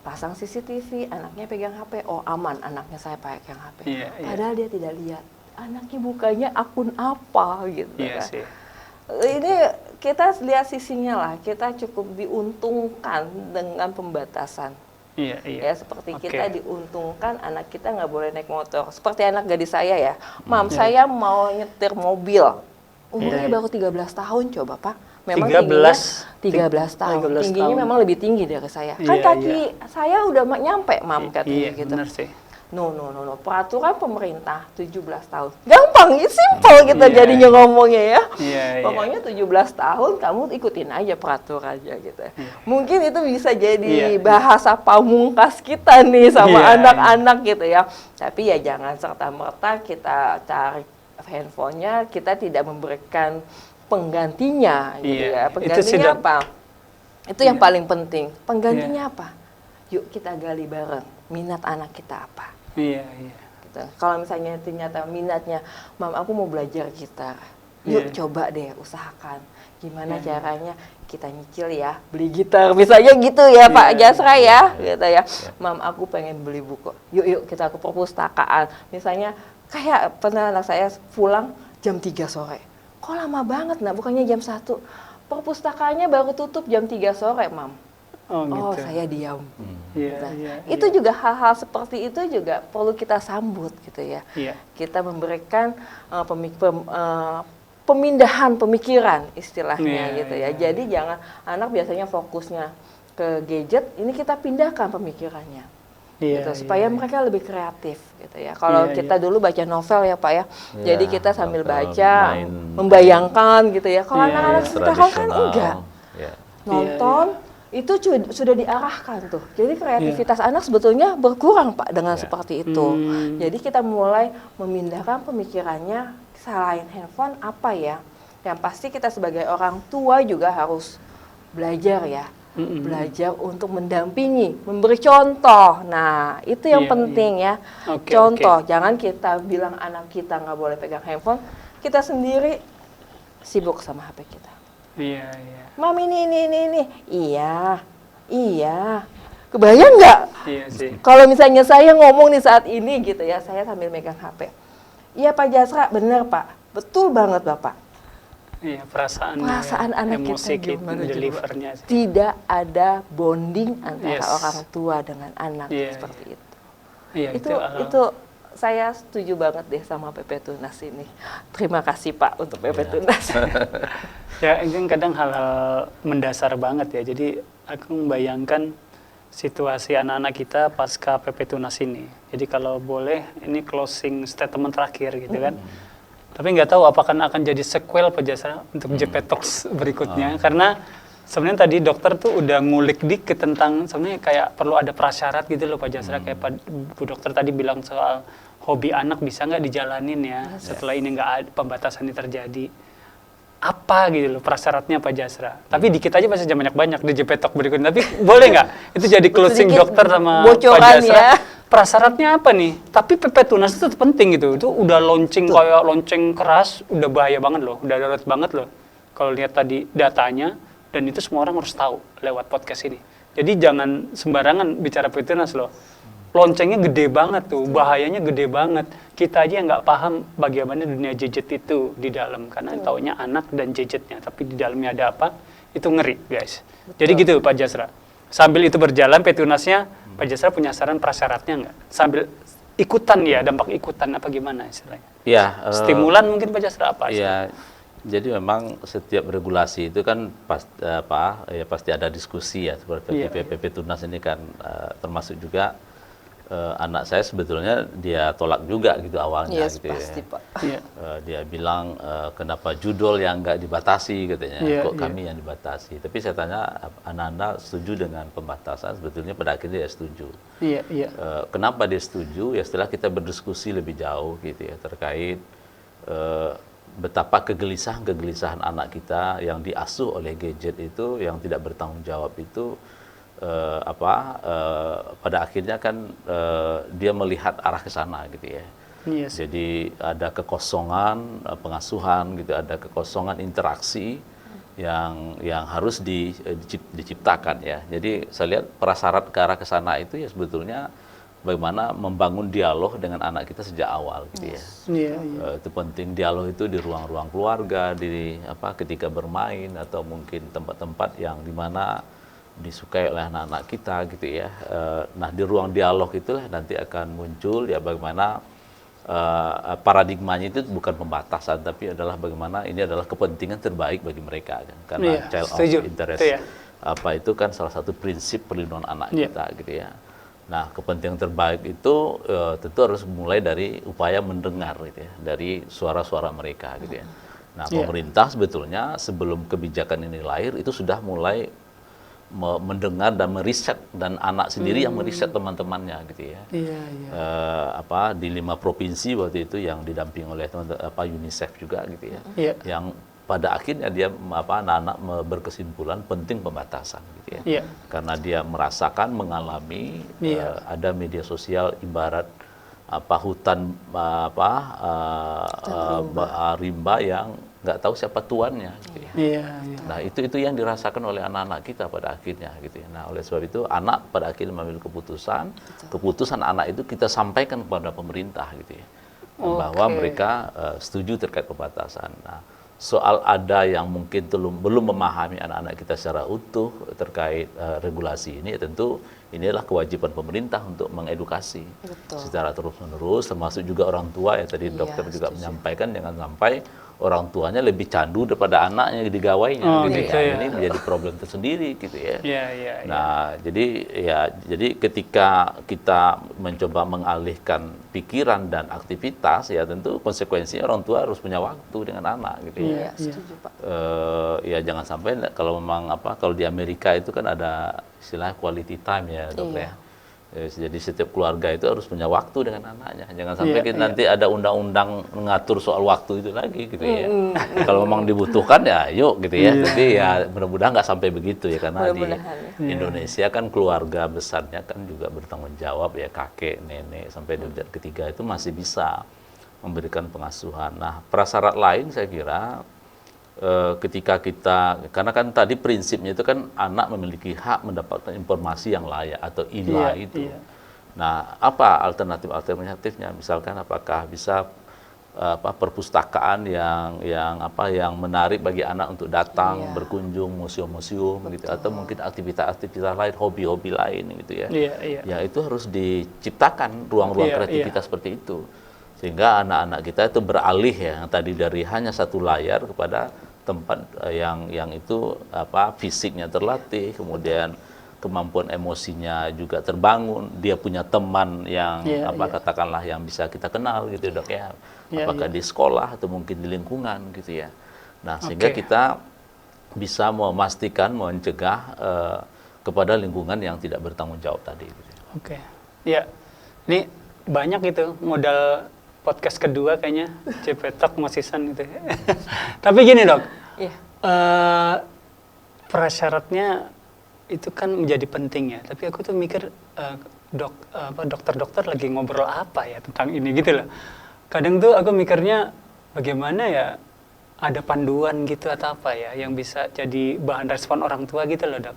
[SPEAKER 4] Pasang CCTV, anaknya pegang HP. Oh aman, anaknya saya pegang HP.
[SPEAKER 3] Iya, iya.
[SPEAKER 4] Padahal dia tidak lihat, anaknya bukanya akun apa gitu
[SPEAKER 3] Iya
[SPEAKER 4] kan.
[SPEAKER 3] sih.
[SPEAKER 4] Ini kita lihat sisinya lah, kita cukup diuntungkan dengan pembatasan.
[SPEAKER 3] Iya, iya.
[SPEAKER 4] Ya seperti
[SPEAKER 3] Oke.
[SPEAKER 4] kita diuntungkan anak kita nggak boleh naik motor. Seperti anak gadis saya ya, Mam
[SPEAKER 3] Iya.
[SPEAKER 4] saya mau nyetir mobil. Umurnya
[SPEAKER 3] Iya, iya.
[SPEAKER 4] baru 13 tahun coba Pak. Memang
[SPEAKER 3] 13?
[SPEAKER 4] tingginya 13 tahun.
[SPEAKER 3] 13
[SPEAKER 4] Tingginya
[SPEAKER 3] tahun.
[SPEAKER 4] memang lebih tinggi dari saya. Kan
[SPEAKER 3] Iya,
[SPEAKER 4] kaki saya udah nyampe Mam
[SPEAKER 3] Iya,
[SPEAKER 4] katanya gitu.
[SPEAKER 3] benar sih.
[SPEAKER 4] No. Peraturan pemerintah 17 tahun. Gampang, simple kita
[SPEAKER 3] Iya.
[SPEAKER 4] jadinya ngomongnya ya.
[SPEAKER 3] Iya, iya.
[SPEAKER 4] Pokoknya 17 tahun kamu ikutin aja peraturannya gitu. Mungkin itu bisa jadi
[SPEAKER 3] Iya.
[SPEAKER 4] bahasa pamungkas kita nih sama
[SPEAKER 3] Iya,
[SPEAKER 4] anak-anak gitu ya. Tapi ya jangan serta-merta kita cari handphonenya, kita tidak memberikan penggantinya gitu
[SPEAKER 3] Iya,
[SPEAKER 4] ya.
[SPEAKER 3] itu
[SPEAKER 4] Penggantinya
[SPEAKER 3] sih, Dok.
[SPEAKER 4] apa? Itu yang
[SPEAKER 3] Iya.
[SPEAKER 4] paling penting. Penggantinya apa? Yuk kita gali bareng. Minat anak kita apa?
[SPEAKER 3] Iya, iya.
[SPEAKER 4] Gitu. Kalau misalnya ternyata minatnya, Mam aku mau belajar gitar. Yuk
[SPEAKER 3] Iya.
[SPEAKER 4] coba deh usahakan. Gimana
[SPEAKER 3] Iya.
[SPEAKER 4] caranya kita nyicil ya, beli gitar. Misalnya gitu ya Pak
[SPEAKER 3] Iya.
[SPEAKER 4] Jasra ya, gitu ya. Mam aku pengen beli buku. Yuk kita ke perpustakaan. Misalnya kayak pernah anak saya pulang jam 3 sore. Kok lama banget nak, bukannya jam 1. Perpustakaannya baru tutup jam 3 sore Mam.
[SPEAKER 3] Oh,
[SPEAKER 4] Oh
[SPEAKER 3] gitu.
[SPEAKER 4] saya diam.
[SPEAKER 3] Iya,
[SPEAKER 4] Nah,
[SPEAKER 3] iya.
[SPEAKER 4] itu juga hal-hal seperti itu juga perlu kita sambut gitu ya.
[SPEAKER 3] Iya.
[SPEAKER 4] Kita memberikan pemindahan pemikiran istilahnya gitu ya.
[SPEAKER 3] Iya.
[SPEAKER 4] Jadi jangan anak biasanya fokusnya ke gadget, ini kita pindahkan pemikirannya. Gitu, supaya mereka lebih kreatif gitu ya. Kalau kita dulu baca novel ya Pak ya, jadi kita sambil baca, membayangkan gitu ya. Kalau anak-anak sekarang kan enggak, nonton itu sudah diarahkan tuh. Jadi kreativitas anak sebetulnya berkurang Pak dengan seperti itu. Jadi kita mulai memindahkan pemikirannya, selain handphone apa ya? Yang pasti kita sebagai orang tua juga harus belajar ya. Belajar untuk mendampingi, memberi contoh. Nah, itu yang penting ya. Contoh, jangan kita bilang anak kita nggak boleh pegang handphone, kita sendiri sibuk sama HP kita.
[SPEAKER 3] Iya.
[SPEAKER 4] Mami ini. Iya. Kebayang nggak?
[SPEAKER 3] Iya sih.
[SPEAKER 4] Kalau misalnya saya ngomong nih saat ini gitu ya, saya sambil megang HP. Iya Pak Jasra, benar Pak. Betul banget Bapak.
[SPEAKER 3] Iya, perasaan
[SPEAKER 4] anak
[SPEAKER 3] emosi
[SPEAKER 4] kita
[SPEAKER 3] delivernya sih.
[SPEAKER 4] tidak ada bonding antara orang tua dengan anak seperti itu.
[SPEAKER 3] Iya,
[SPEAKER 4] itu saya setuju banget deh sama PP Tunas ini. Terima kasih Pak untuk PP Tunas.
[SPEAKER 3] Ya, ini kadang hal-hal mendasar banget ya. Jadi aku membayangkan situasi anak-anak kita pasca PP Tunas ini. Jadi kalau boleh, ini closing statement terakhir gitu kan. Tapi nggak tahu apakah akan jadi sequel Pak Jasra untuk JP Talks berikutnya. Karena sebenarnya tadi dokter tuh udah ngulik dikit tentang sebenarnya kayak perlu ada prasyarat gitu loh Pak Jasra. Kayak Bu Dokter tadi bilang soal hobi anak bisa nggak dijalanin ya setelah ini nggak ada pembatasan ini terjadi. Apa gitu loh prasyaratnya Pak Jasra. Tapi dikit aja masih banyak-banyak di JP Talk berikutnya. Tapi boleh nggak itu jadi closing dokter sama Pak Jasra?
[SPEAKER 4] Ya.
[SPEAKER 3] Prasyaratnya apa nih? Tapi PP Tunas itu penting gitu. Itu udah launching kayak launching keras, udah bahaya banget loh, udah darurat banget loh. Kalau lihat tadi datanya, dan itu semua orang harus tahu lewat podcast ini. Jadi jangan sembarangan bicara PP Tunas loh. Loncengnya gede banget tuh, bahayanya gede banget. Kita aja nggak paham bagaimana dunia gadget itu di dalam, karena taunya anak dan gadgetnya, tapi di dalamnya ada apa? Itu ngeri guys. Jadi gitu Pak Jasra. Sambil itu berjalan PP Tunasnya, Pak Jasra punya saran prasyaratnya nggak? Sambil ikutan ya, dampak ikutan apa gimana istilahnya?
[SPEAKER 5] Ya,
[SPEAKER 3] stimulan mungkin Pak Jasra apa?
[SPEAKER 5] Ya, jadi memang setiap regulasi itu kan pasti ada diskusi ya, seperti PP Tunas ini kan termasuk juga anak saya sebetulnya dia tolak juga gitu awalnya gitu
[SPEAKER 4] pasti,
[SPEAKER 5] ya.
[SPEAKER 4] Pak.
[SPEAKER 5] Dia bilang kenapa judul yang nggak dibatasi katanya, kok kami yang dibatasi. Tapi saya tanya anak-anak setuju dengan pembatasan, sebetulnya pada akhirnya dia setuju. Kenapa dia setuju? Ya setelah kita berdiskusi lebih jauh gitu ya terkait betapa kegelisahan anak kita yang diasuh oleh gadget itu, yang tidak bertanggung jawab itu. Pada akhirnya kan dia melihat arah ke sana gitu ya. Jadi ada kekosongan pengasuhan gitu, ada kekosongan interaksi yang harus diciptakan ya. Jadi saya lihat prasyarat ke arah ke sana itu ya sebetulnya bagaimana membangun dialog dengan anak kita sejak awal gitu ya. Itu penting, dialog itu di ruang-ruang keluarga, ketika bermain atau mungkin tempat-tempat yang dimana disukai oleh anak-anak kita gitu ya. Nah di ruang dialog itulah nanti akan muncul ya bagaimana paradigmanya itu bukan pembatasan, tapi adalah bagaimana ini adalah kepentingan terbaik bagi mereka kan. Karena child of interest itu kan salah satu prinsip perlindungan anak kita gitu ya. Nah kepentingan terbaik itu tentu harus mulai dari upaya mendengar gitu ya, dari suara-suara mereka gitu ya. Nah pemerintah sebetulnya sebelum kebijakan ini lahir itu sudah mulai mendengar dan meriset, dan anak sendiri yang meriset teman-temannya gitu ya. Di 5 provinsi waktu itu yang didamping oleh UNICEF juga gitu ya. Yang pada akhirnya dia anak-anak berkesimpulan penting pembatasan gitu ya. Karena dia merasakan, mengalami ada media sosial ibarat hutan rimba yang nggak tahu siapa tuannya gitu ya. Nah itu yang dirasakan oleh anak-anak kita pada akhirnya gitu ya. Nah oleh sebab itu anak pada akhirnya mengambil keputusan anak itu kita sampaikan kepada pemerintah gitu ya, bahwa mereka setuju terkait pembatasan. Nah soal ada yang mungkin belum memahami anak-anak kita secara utuh terkait regulasi ini, ya tentu inilah kewajiban pemerintah untuk mengedukasi secara terus-menerus, termasuk juga orang tua ya, tadi dokter juga menyampaikan jangan sampai orang tuanya lebih candu daripada anaknya digawainya gitu
[SPEAKER 3] gitu
[SPEAKER 5] ya.
[SPEAKER 3] ya.
[SPEAKER 5] Ini menjadi problem tersendiri gitu ya.
[SPEAKER 3] Iya.
[SPEAKER 5] Nah, jadi ketika kita mencoba mengalihkan pikiran dan aktivitas, ya tentu konsekuensinya orang tua harus punya waktu dengan anak gitu ya.
[SPEAKER 4] Iya, setuju Pak.
[SPEAKER 5] Ya jangan sampai kalau memang kalau di Amerika itu kan ada istilah quality time ya, Dok ya. Jadi setiap keluarga itu harus punya waktu dengan anaknya. Jangan sampai nanti ada undang-undang mengatur soal waktu itu lagi gitu ya. Kalau memang dibutuhkan ya yuk gitu ya. Tapi ya mudah-mudahan nggak sampai begitu ya, karena di Indonesia kan keluarga besarnya kan juga bertanggung jawab ya, kakek, nenek sampai derajat ketiga itu masih bisa memberikan pengasuhan. Nah, prasyarat lain saya kira ketika kita, karena kan tadi prinsipnya itu kan anak memiliki hak mendapatkan informasi yang layak atau ILA itu. Nah, apa alternatifnya? Misalkan apakah bisa perpustakaan yang menarik bagi anak untuk datang berkunjung museum-museum gitu, atau mungkin aktivitas-aktivitas lain, hobi-hobi lain gitu ya. Ya itu harus diciptakan ruang-ruang kreativitas seperti itu. Sehingga anak-anak kita itu beralih ya tadi dari hanya satu layar kepada tempat yang itu fisiknya terlatih, kemudian kemampuan emosinya juga terbangun, dia punya teman yang katakanlah yang bisa kita kenal gitu, Dok ya. Apakah di sekolah atau mungkin di lingkungan gitu ya. Nah, sehingga kita bisa memastikan, mencegah kepada lingkungan yang tidak bertanggung jawab tadi gitu.
[SPEAKER 3] Oke. Ya. Ini banyak itu modal podcast kedua kayaknya, CP Talk Mas Ihsan gitu. Tapi gini, Dok. Prasyaratnya itu kan menjadi penting ya. Tapi aku tuh mikir dokter-dokter lagi ngobrol apa ya tentang ini gitu loh. Kadang tuh aku mikirnya bagaimana ya ada panduan gitu atau apa ya yang bisa jadi bahan respon orang tua gitu loh, Dok.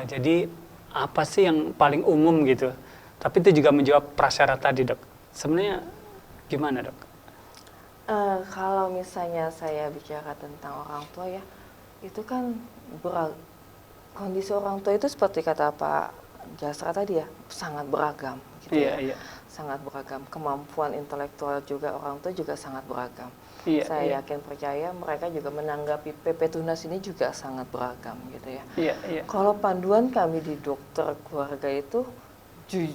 [SPEAKER 3] Jadi apa sih yang paling umum gitu. Tapi itu juga menjawab prasyarat tadi, Dok. Sebenarnya gimana, Dok?
[SPEAKER 4] Kalau misalnya saya bicara tentang orang tua ya, itu kan kondisi orang tua itu seperti kata Pak Jasra tadi ya, sangat beragam gitu ya. Sangat beragam. Kemampuan intelektual juga orang tua juga sangat beragam. Saya yakin percaya mereka juga menanggapi PP Tunas ini juga sangat beragam gitu ya. Kalau panduan kami di dokter keluarga itu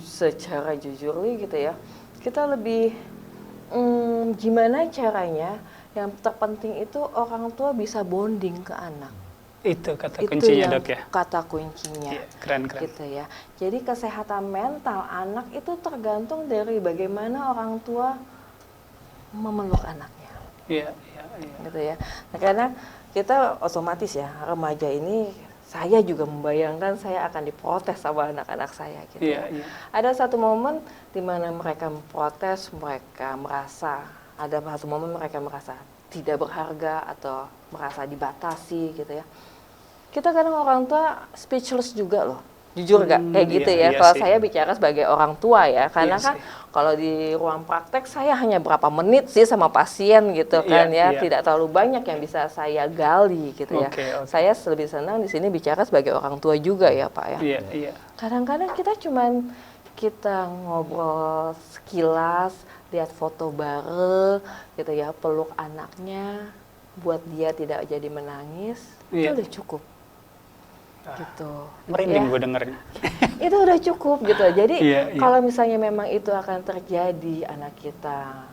[SPEAKER 4] secara jujur gitu ya, kita lebih gimana caranya yang terpenting itu orang tua bisa bonding ke anak.
[SPEAKER 3] Itu kata kuncinya, Dok ya.
[SPEAKER 4] Kata kuncinya.
[SPEAKER 3] Keren.
[SPEAKER 4] Gitu ya. Jadi kesehatan mental anak itu tergantung dari bagaimana orang tua memeluk anaknya. Gitu ya. Nah, karena kita otomatis ya remaja ini, saya juga membayangkan saya akan diprotes sama anak-anak saya gitu. Ada satu momen di mana mereka memprotes, mereka merasa tidak berharga atau merasa dibatasi gitu ya. Kita kadang orang tua speechless juga loh. Jujur nggak kayak gitu ya. Kalau saya bicara sebagai orang tua ya, karena kan kalau di ruang praktek saya hanya berapa menit sih sama pasien gitu kan ya, tidak terlalu banyak yang bisa saya gali gitu ya. Saya lebih senang di sini bicara sebagai orang tua juga ya, Pak ya. Kadang-kadang kita ngobrol sekilas, lihat foto bareng gitu ya, peluk anaknya, buat dia tidak jadi menangis, itu udah cukup. Gitu.
[SPEAKER 3] Merinding gue dengernya.
[SPEAKER 4] Itu udah cukup gitu. Jadi kalau misalnya memang itu akan terjadi, anak kita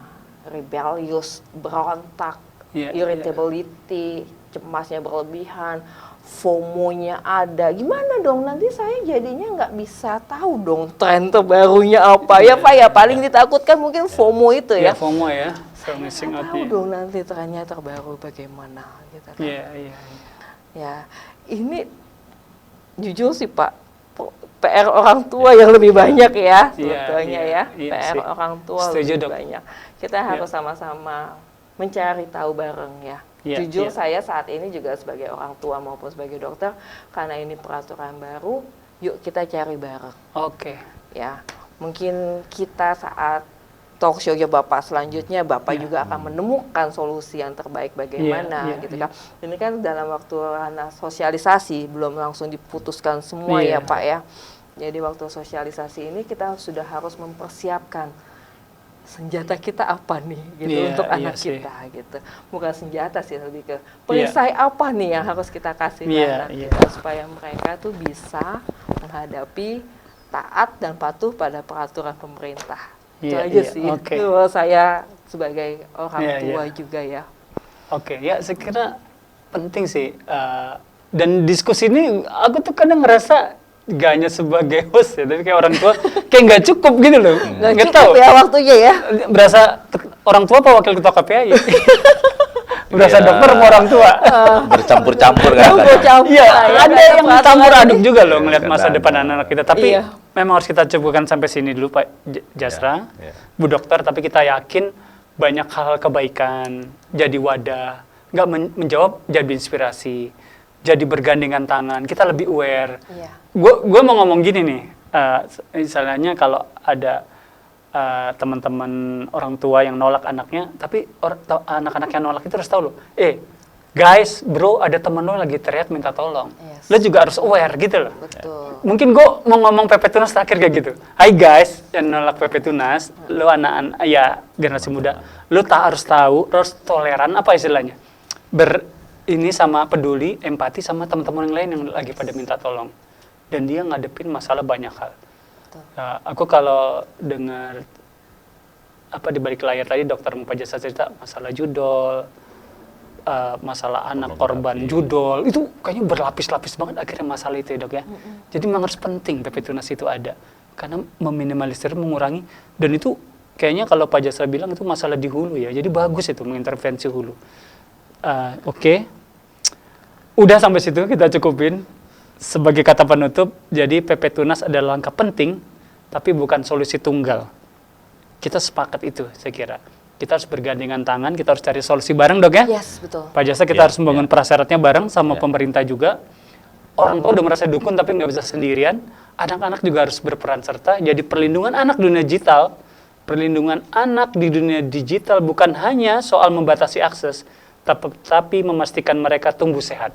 [SPEAKER 4] rebellious, berontak, irritability, cemasnya berlebihan, FOMO-nya ada, gimana dong? Nanti saya jadinya nggak bisa tahu dong tren terbarunya apa ya, Pak ya. Paling ditakutkan mungkin FOMO itu ya.
[SPEAKER 3] FOMO ya. Missing out.
[SPEAKER 4] Tahu dong nanti trennya terbaru bagaimana gitu kan. Ya, ini jujur sih Pak, PR orang tua yang lebih banyak ya sebetulnya ya. PR orang tua lebih banyak. Kita harus sama-sama mencari tahu bareng ya. Jujur saya saat ini juga sebagai orang tua maupun sebagai dokter, karena ini peraturan baru, yuk kita cari bareng. Ya, mungkin kita saat talk show ya Bapak selanjutnya, Bapak juga akan menemukan solusi yang terbaik bagaimana gitu kan. Ini kan dalam waktu sosialisasi belum langsung diputuskan semua ya Pak ya. Jadi waktu sosialisasi ini kita sudah harus mempersiapkan senjata kita apa nih gitu
[SPEAKER 3] Iya,
[SPEAKER 4] untuk
[SPEAKER 3] iya
[SPEAKER 4] anak
[SPEAKER 3] sih.
[SPEAKER 4] kita gitu. Bukan senjata sih, lebih ke perisai apa nih yang harus kita kasih ke
[SPEAKER 3] Iya,
[SPEAKER 4] anak
[SPEAKER 3] iya.
[SPEAKER 4] kita supaya mereka tuh bisa menghadapi taat dan patuh pada peraturan pemerintah. Itu
[SPEAKER 3] Iya,
[SPEAKER 4] aja
[SPEAKER 3] iya,
[SPEAKER 4] sih.
[SPEAKER 3] oke.
[SPEAKER 4] Itu saya sebagai orang
[SPEAKER 3] Iya,
[SPEAKER 4] tua
[SPEAKER 3] iya.
[SPEAKER 4] juga ya.
[SPEAKER 3] Oke, ya saya kira penting sih. Dan diskusi ini aku tuh kadang ngerasa gak hanya sebagai host ya, tapi kayak orang tua kayak nggak cukup gitu loh.
[SPEAKER 4] Nggak
[SPEAKER 3] Nggak
[SPEAKER 4] cukup
[SPEAKER 3] tahu.
[SPEAKER 4] ya waktunya ya.
[SPEAKER 3] Berasa orang tua apa wakil ketua KPI? Berasa
[SPEAKER 5] Iya.
[SPEAKER 3] dokter sama orang tua.
[SPEAKER 5] Bercampur-campur kan.
[SPEAKER 4] Bercampur.
[SPEAKER 3] Iya,
[SPEAKER 4] Ya,
[SPEAKER 3] ada
[SPEAKER 4] kayak
[SPEAKER 3] yang
[SPEAKER 4] peraturan
[SPEAKER 3] campur
[SPEAKER 4] ini.
[SPEAKER 3] aduk juga loh ngelihat masa
[SPEAKER 5] Kadang.
[SPEAKER 3] depan anak-anak kita. Tapi
[SPEAKER 4] Iya.
[SPEAKER 3] memang harus kita cukupkan sampai sini dulu Pak Jasra,
[SPEAKER 5] Iya, iya.
[SPEAKER 3] Bu Dokter. Tapi kita yakin banyak hal kebaikan jadi wadah, nggak menjawab jadi inspirasi, jadi bergandengan tangan. Kita lebih aware.
[SPEAKER 4] Iya.
[SPEAKER 3] Gue mau ngomong gini nih, misalnya kalau ada teman-teman orang tua yang nolak anaknya, tapi anak-anak yang nolak itu harus tahu loh, guys, bro, ada temen lo lagi teriak minta tolong.
[SPEAKER 4] Yes.
[SPEAKER 3] Lo juga harus aware gitu loh.
[SPEAKER 4] Betul.
[SPEAKER 3] Mungkin gue mau ngomong PP Tunas terakhir kayak gitu. Hai guys, yang nolak PP Tunas, lo anak-anak, ya generasi muda, lo harus tahu, harus toleran, apa istilahnya? Ini sama peduli, empati sama teman-teman yang lain yang lagi pada minta tolong. Dan dia ngadepin masalah banyak hal. Aku kalau dengar apa di balik layar tadi dokter Mupa Jasa cerita masalah judol, masalah anak korban judol, itu kayaknya berlapis-lapis banget akhirnya masalah itu ya dok ya. Jadi memang harus penting PP Tunas itu ada karena meminimalisir, mengurangi, dan itu kayaknya kalau Pak Jasa bilang itu masalah di hulu ya. Jadi bagus itu mengintervensi hulu. Oke. Udah sampai situ kita cukupin. Sebagai kata penutup, jadi PP Tunas adalah langkah penting, tapi bukan solusi tunggal. Kita sepakat itu, saya kira. Kita harus bergandengan tangan, kita harus cari solusi bareng, dok ya?
[SPEAKER 4] Yes, betul.
[SPEAKER 3] Pak Jasa, kita
[SPEAKER 5] Ya,
[SPEAKER 3] harus membangun prasyaratnya bareng sama pemerintah juga. Orang tua udah merasa dukun, tapi nggak bisa sendirian. Anak-anak juga harus berperan serta. Jadi perlindungan anak dunia digital, perlindungan anak di dunia digital bukan hanya soal membatasi akses, tapi memastikan mereka tumbuh sehat.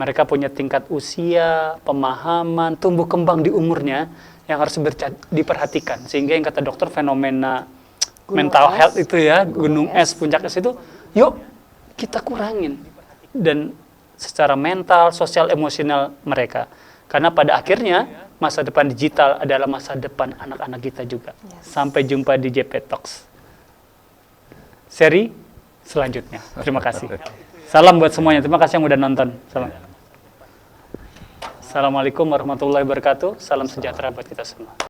[SPEAKER 3] Mereka punya tingkat usia, pemahaman, tumbuh kembang di umurnya yang harus diperhatikan. Sehingga yang kata dokter fenomena mental health itu ya, gunung es, puncak es itu, yuk kita kurangin. Dan secara mental, sosial, emosional mereka. Karena pada akhirnya masa depan digital adalah masa depan anak-anak kita juga. Sampai jumpa di JP Talks. Seri selanjutnya. Terima kasih. Salam buat semuanya. Terima kasih yang udah nonton. Salam. Assalamualaikum warahmatullahi wabarakatuh. Salam sejahtera buat kita semua.